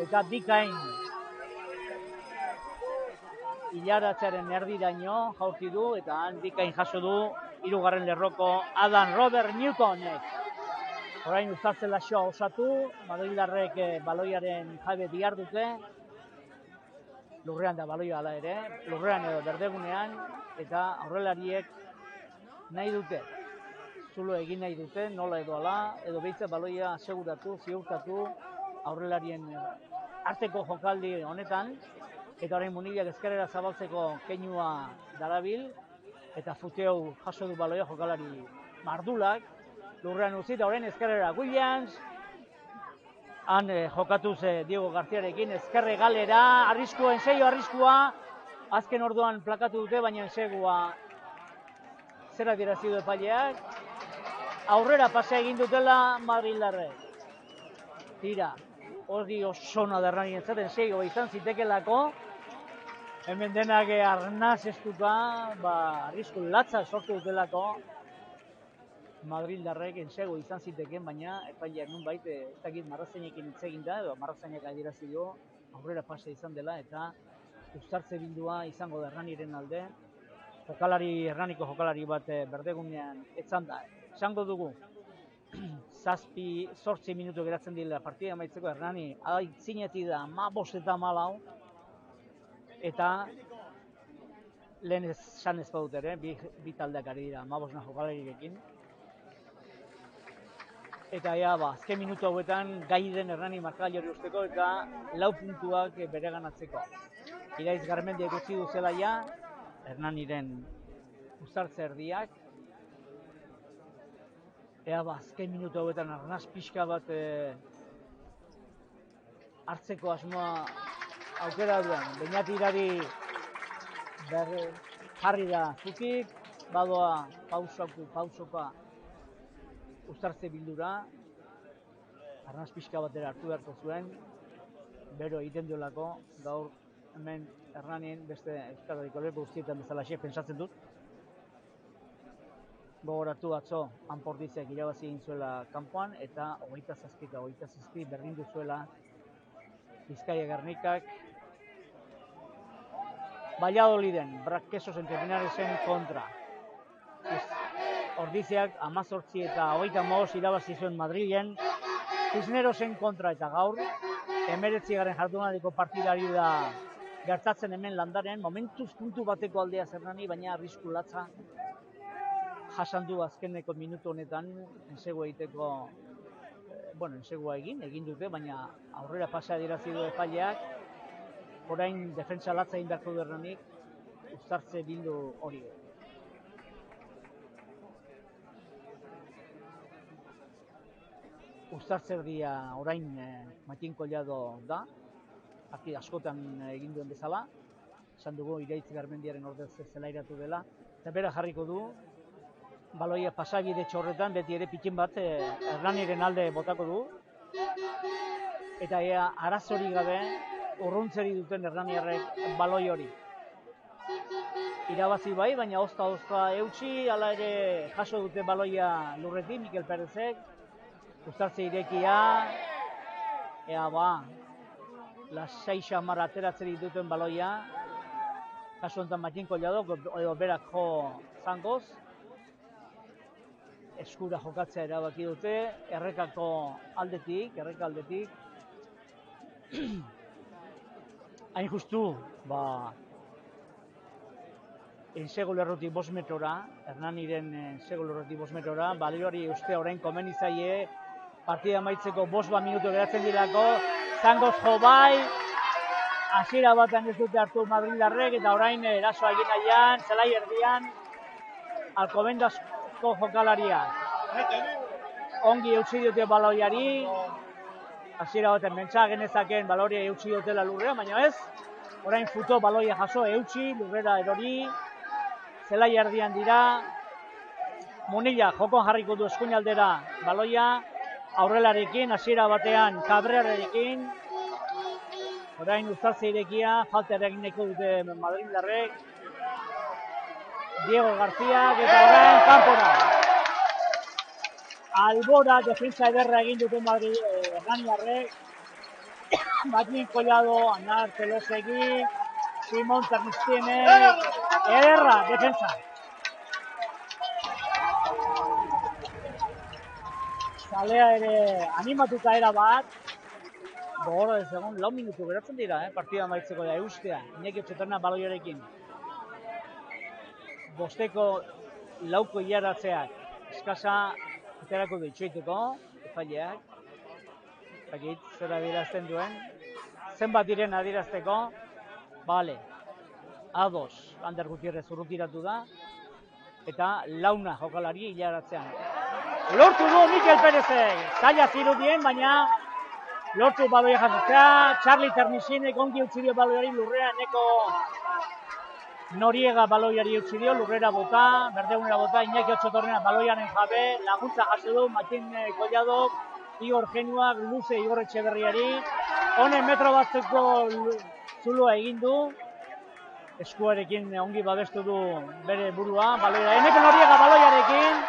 Eta bikain hilaratzearen erdiraino jaurti du, eta han bikain jaso du 3. lerroko Adam Robert Newtonek. Orain uztartze laxoa osatu, madrildarrek baloiaren jabe dihardute. Lurrean da baloia hala ere, lurrean edo berdegunean, eta aurrelariek nahi dute. Zulo egin nahi dute, nola edo ala, edo behitzat baloia aseguratu, ziurtatu, aurrelarien arteko jokaldi honetan, eta orain Munillak ezkerrera zabaltzeko keinua darabil, eta Futeu jaso du baloia jokalari Mardulak, lurrean utzi, eta orain ezkerrera Williams, han jokatuz Diego Garziarekin, ezkerre galera, arriskua, enseio arriskua, azken orduan plakatu dute, baina ensegua zera dirazi du epaileak, aurrera pasea egin dutela madrildarrek. Tira, hori osona derranien zaten segoa izan zitekelako, hemen denak arnaz estuka, arrisku latza sortu dutelako, madrildarrek ensego izan ziteken, baina epaileak nunbait ez dakit marrazainekin hitz egin da, edo marrazainek adierazi du aurrera pasea izan dela, eta uztartze bildua izango da Hernaniren alde. Hernaniko jokalari bat berdegunean etzan da. Esango dugu, 7-8 minutu geratzen dira partida amaitzeko. Hernani aitzinetik da 15 eta 14, eta lehen esan ez badut ere, bi taldeak ari dira 15 jokalarirekin. Eta azken minutu hauetan gai den Hernani markagailu hori usteko eta 4 puntuak bereganatzeko. Iraiz Garmendia ikusi du zelaia, Hernaniren uztartze erdiak. Azken minutu hauetan arnaz pixka bat hartzeko asmoa aukera duen. Beñatirari jarri da zukik, badoa pausoka uztartze bildura. Arnaz pixka batera hartu beharko zuen, bero egiten duelako, gaur hemen Hernanien beste Euskal Herriko leku guztietan bezala pentsatzen dut. Gogoratu atzo Anportizek irabazi egin zuela kanpoan eta 27 berdindu zuela Bizkaia Gernikak Valladoliden Brakesos Entrepinaresen kontra. Ordiziak 18 eta 35 irabazi zuen Madrilen Cisnerosen kontra eta gaur 19. jardunaldiko partidari da gertatzen hemen Landaren, momentuz puntu bateko aldea Hernani, baina arrisku latza jasan du azkeneko minutu honetan ensegua egiteko, ensegua egin dute, baina aurrera pasa adierazi du epaileak, orain defentsa latza egin beharko du Hernanik, uztartze bildu hori. Uztartze erdia orain Matin Collado da, partida askotan egin duen bezala, esan dugu Iraitz Garmendiaren ordez zelairatu dela, eta bera jarriko du, baloia pasabide txorretan, beti ere pikin bat Hernaniren alde botako du, eta ea arazori gabe urruntzeri duten Hernaniarrek baloi hori. Irabazi bai, baina ozta eutxi, hala ere jaso dute baloia lurretik, Mikel Perezek, uztartze irekia, ea lasai xamar ateratzeri duten baloia, kasu honetan Matin Collado, edo berak jo zangoz, eskura jokatzea erabaki dute, erreka aldetik, hain justu, ensego lerrotik 5 metrora, Hernaniren ensego lerrotik 5 metrora, balioari uste orain komeni zaie, partida amaitzeko 5 minutu geratzen dirako, zangoz jo bai, hasiera batan ez dute hartu Madrildarrek, eta orain erasoa egin nahian, zelai erdian, Alcobendasko jokalariak. Ongi eutsi dute baloiari, hasiera baten pentsa genezakeen baloia eutsi dutela lurrea, baina ez, orain futo baloia jaso eutsi, lurrera erori, zelai erdian dira, Munilla jokon jarriko du eskuinaldera baloia, aurrelarekin, hasiera batean Cabrerarekin, orain uztartze irekia, falta eragin nahiko dute Madrildarrek, Diego García, eta orain kanpora. Albora defensa ederra egin dute Hernaniarrek, Matin Collado, Anar Pelosegui, Simon Termistienek, ederra defensa. Zalea ere animatuta era bat, gogora ez egon, 4 minutu geratzen dira, partida amaitzeko da, eustea, Iñaki Otxetorna baloiarekin. Bosteko lauko hilaratzeak, eskasa aterako du itxoiteko, epaileak, zera adierazten duen, zenbat diren adierazteko, bale, A2, Ander Gutierrez urrutiratu da, eta launa jokalari hilaratzean. Lortu du Mikel Perezek, zaila zirudien, baina lortu baloia jasotzea, Charlie Termisinek ongi utzi dio baloiari lurrea, neko Noriega baloiari utzi dio, lurrera bota, berdegunera bota, Iñaki Otxetorrena baloiaren jabe, laguntza jaso du Matin Collado, Igor Genuak, luze Igor Etxeberriari, honen metro batzeko zulua egin du, eskuarekin ongi babestu du bere burua, baloia, eneko Noriega baloiarekin,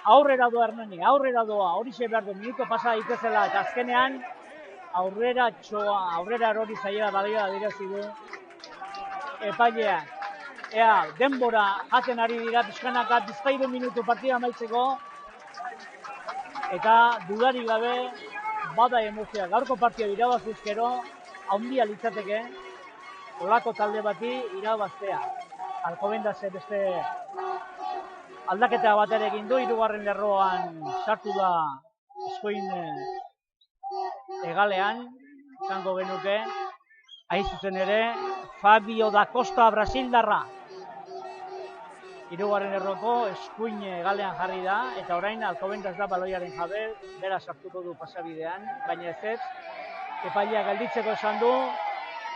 aurrera doa Hernani, aurrera doa, horixe behar du, minuto pasa daitezela, eta azkenean aurrera erori zaiela baloia adirazi du epaileak. Ea, denbora jaten ari dira, pixkanaka, 13 minutu partida amaitzeko, eta dudari gabe, bada emozioa, gaurko partida irabazizkero, handia litzateke, olako talde bati irabaztea. Alcobendase beste aldaketa bat ere egin du, 3. lerroan sartu da eskuin hegalean, izango genuke, hain zuzen ere, Fabio da Costa Brasildarra. 3. lerroko eskuin hegalean jarri da, eta orain Alcobendas da baloiaren jabe, bera sartuko du pasabidean, baina ez, epaileak gelditzeko esan du,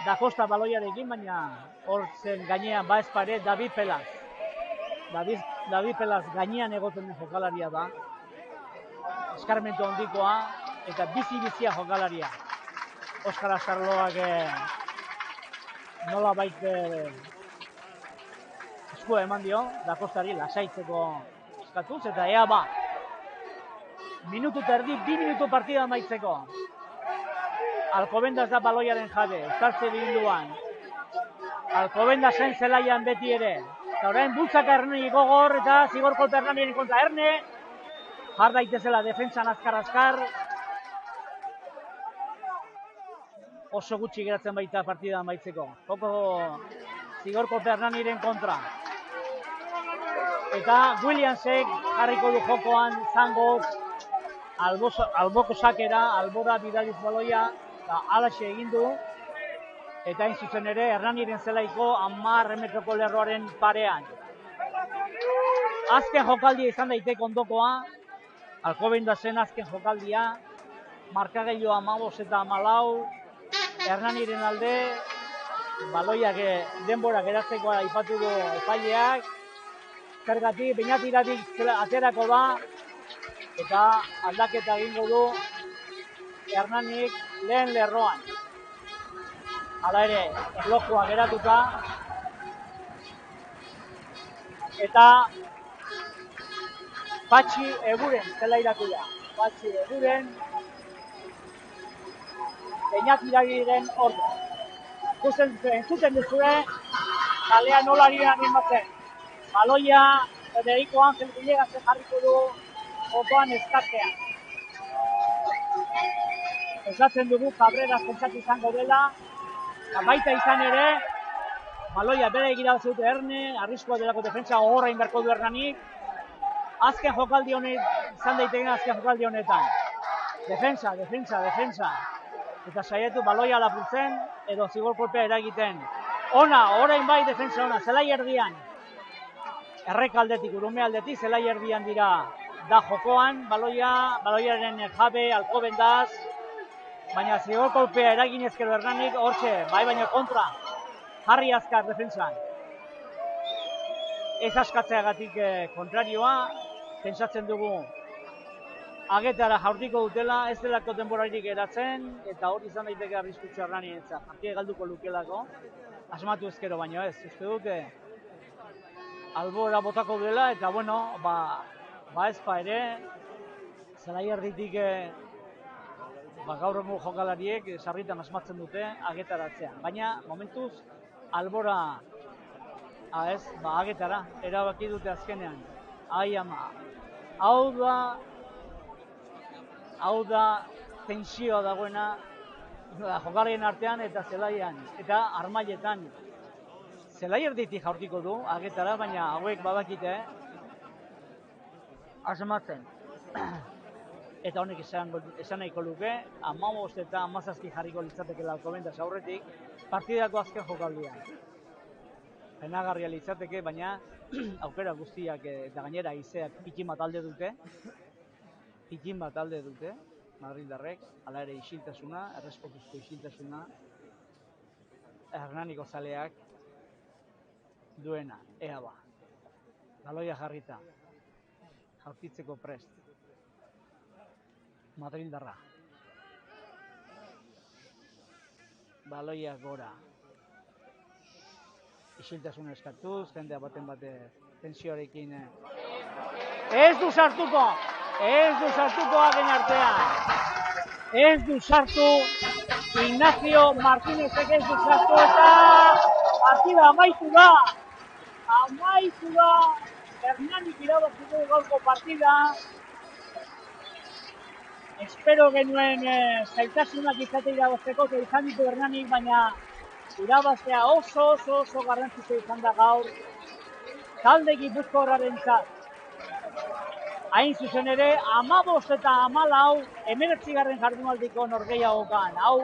da Costa baloiarekin, baina hor zen gainean ezpare David Pelaz. David Pelaz gainean egoten den jokalaria da, eskarmentu handikoa, eta bizi-bizia jokalaria. Oskar Astarloak nola baita eskua eman dio, da Costari lasaitzeko eskatuz, eta ea ba, minutu terdi, 2 minutu partida amaitzeko. Alcobendas da baloiaren jabe, Euskaltze bilinduan. Alcobendasen zelaian beti ere. Eta orain bultzaka Erneni gogor eta zigor kolpe Erneniren kontra Erne. Jar daitezela defentsan azkar-azkar. Oso gutxi geratzen baita partida amaitzeko. Joko zigor kolpe Erneniren kontra. Eta Williamsek jarriko du jokoan Zangok alboko sakera, albora bidaliz baloia, eta alaxe egin du. Eta hain zuzen ere, Hernaniren zelaiko 10 metroko lerroaren parean. Azken jokaldia izan daiteke ondokoa, Alcobendasen azken jokaldia, markagailoa 15 eta 14, Hernaniren alde, baloiak denbora geratzeko aipatu du epaileak, zergatik, Beñatiratik aterako da, eta aldaketa egingo du Hernanik lehen lerroan. Hala ere, erlojua geratuta, eta Patxi Eguren zelairatu da. Patxi Eguren, Beñatiragiren ordu. Entzuten duzue, kalea nolari animatzen. Baloia, Federico Ángel Villegas jarriko du jokoan eskatzea. Esatzen dugu Cabreras pentsatu izango dela, baita izan ere, baloia bere egira zute Erne, arriskoa delako defentsa gogorra inberko du Hernanik. Azken jokaldi honetan, izan daiteken azken jokaldi honetan. Defensa. Eta saiatu baloia lapurtzen, edo zigor kolpea eragiten. Orain bai defensa ona, zelai erdian. Errek aldetik, Urume aldetik, zelai erdian dira da jokoan, baloiaren jabe, Alcobendas, baina zigor kolpea eragin ezkero Hernanik, hortxe, bai baina kontra, jarri azkar defentsan. Ez askatzeagatik kontrarioa, pentsatzen dugu Agetara jaurtiko dutela, ez delako denborarik eratzen, eta hori izan daiteke arriskutsu Hernanirentzat. Partida galduko lukelako, asmatu ezkero baino ez. Uste dute albora botako duela, eta bueno, ezpa ere, zelai erditik gaur egun jokalariek sarritan asmatzen dute Agetaratzean. Baina, momentuz, albora Agetara, erabaki dute azkenean. Hau da tentsioa dagoena jokalarien artean eta zelaian, eta armailetan. Zelai erditik jaurtiko du Agetara, baina hauek badakite asmatzen. Eta honek esan nahiko luke, 15 eta 17 jarriko litzatekela Alcobendas aurretik, partidako azken jokaldian. Penagarria litzateke, baina aukera guztiak eta gainera izeak pikin bat alde dute, madrildarrek, hala ere isiltasuna, errespetuzko isiltasuna, Hernaniko zaleak duena, ea ba. Baloia jarrita, jaurtitzeko prest. Madrildarra. Baloia gora. Isiltasuna eskatuz, jendea baten bate tensioarekin. Ez du sartuko hagen artean. Ez du sartu Ignacio Martínezek ez du sartu eta partida amaitu da. Hernanik irabazi du gaurko partida. Espero genuen zailtasunak izate irabazteko eta izan ditu Hernanik, baina irabaztea oso garrantzitsua izan da gaur talde gipuzkoarrarentzat. Hain zuzen ere, 15 eta 14, 19. jardunaldiko norgehiagokan. Hau,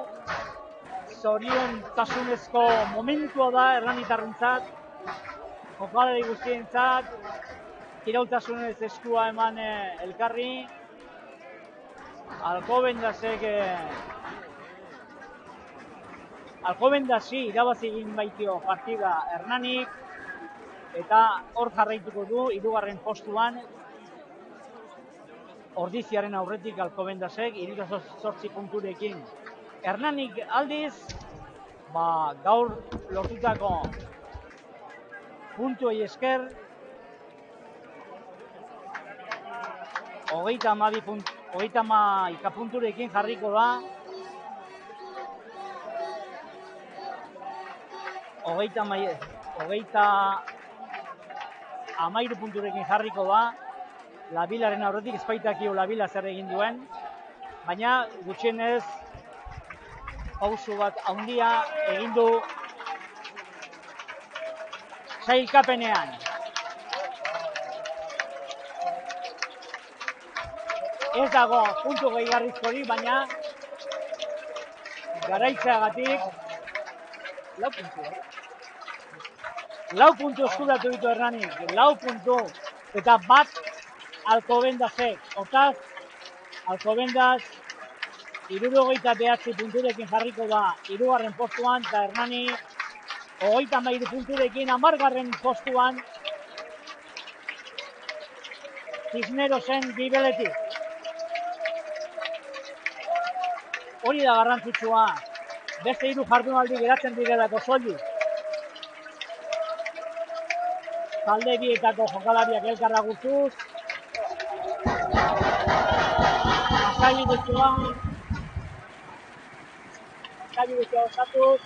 zoriontasunezko momentua da Hernanitarrentzat, jokalari guztientzat, kiraultasunez eskua eman elkarri. Alcobendasi irabazi egin baitio partida Hernanik, eta hor jarraituko du 3. postuan. Ordiziaren aurretik Alcobendasek 28 punturekin. Hernanik aldiz, gaur lortutako puntuei esker, 31 punturekin jarriko da. 33 punturekin jarriko da. Labilaren aurretik ezbaitakio Labila zer egin duen, baina gutxienez pausu bat handia egin du sailkapenean. Ez dago puntu gehigarrizkorik, baina garaitzeagatik 4 puntu eskuratu ditu Hernanik, 4 puntu, eta bat Alcobendasek. Hortaz, Alcobendas 69 punturekin jarriko da 3. postuan, eta Hernani 33 punturekin 10. postuan Cisnerosen gibeletik. Hori da garrantzitsua, beste 3 jardunaldi geratzen direlako soilik. Talde bietako jokalariak elkarra guztuz. Azkaibidezkoa osatuz.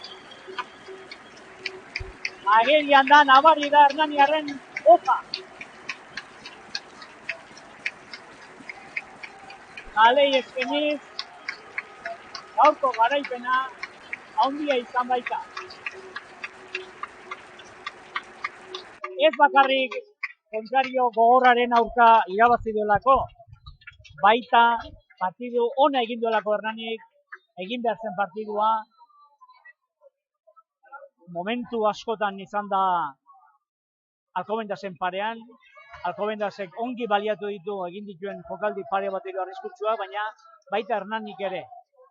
Agerian da, nabari da Hernaniarren opa. Kalei eskeniz, gaurko garaipena handia izan baita. Ez bakarrik kontrario gogorraren aurka irabazi duelako, baita partidu ona egin duelako Hernanik, egin behar zen partidua. Momentu askotan izan da Alcobendasen parean, Alcobendasek ongi baliatu ditu egin dituen jokaldi pare batero arriskutsua, baina baita Hernanik ere.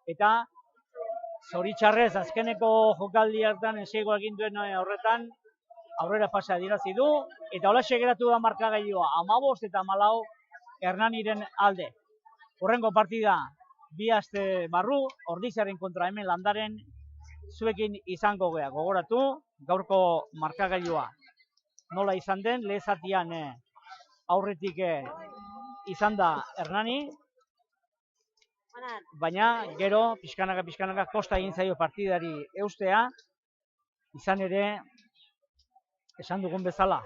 Eta zoritxarrez azkeneko jokaldi hartan ensegoa egin duen horretan, aurrera pasa adierazi du, eta holaxe geratu da markagailua, 15 eta 14 Hernaniren alde. Hurrengo partida 2 aste barru, Ordiziaren kontra hemen Landaren, zuekin izango gea. Gogoratu, gaurko markagailua nola izan den, lehen zatian aurretik izan da Hernani, baina gero pixkanaka kosta egin zaio partidari eustea, izan ere, esan dugun bezala,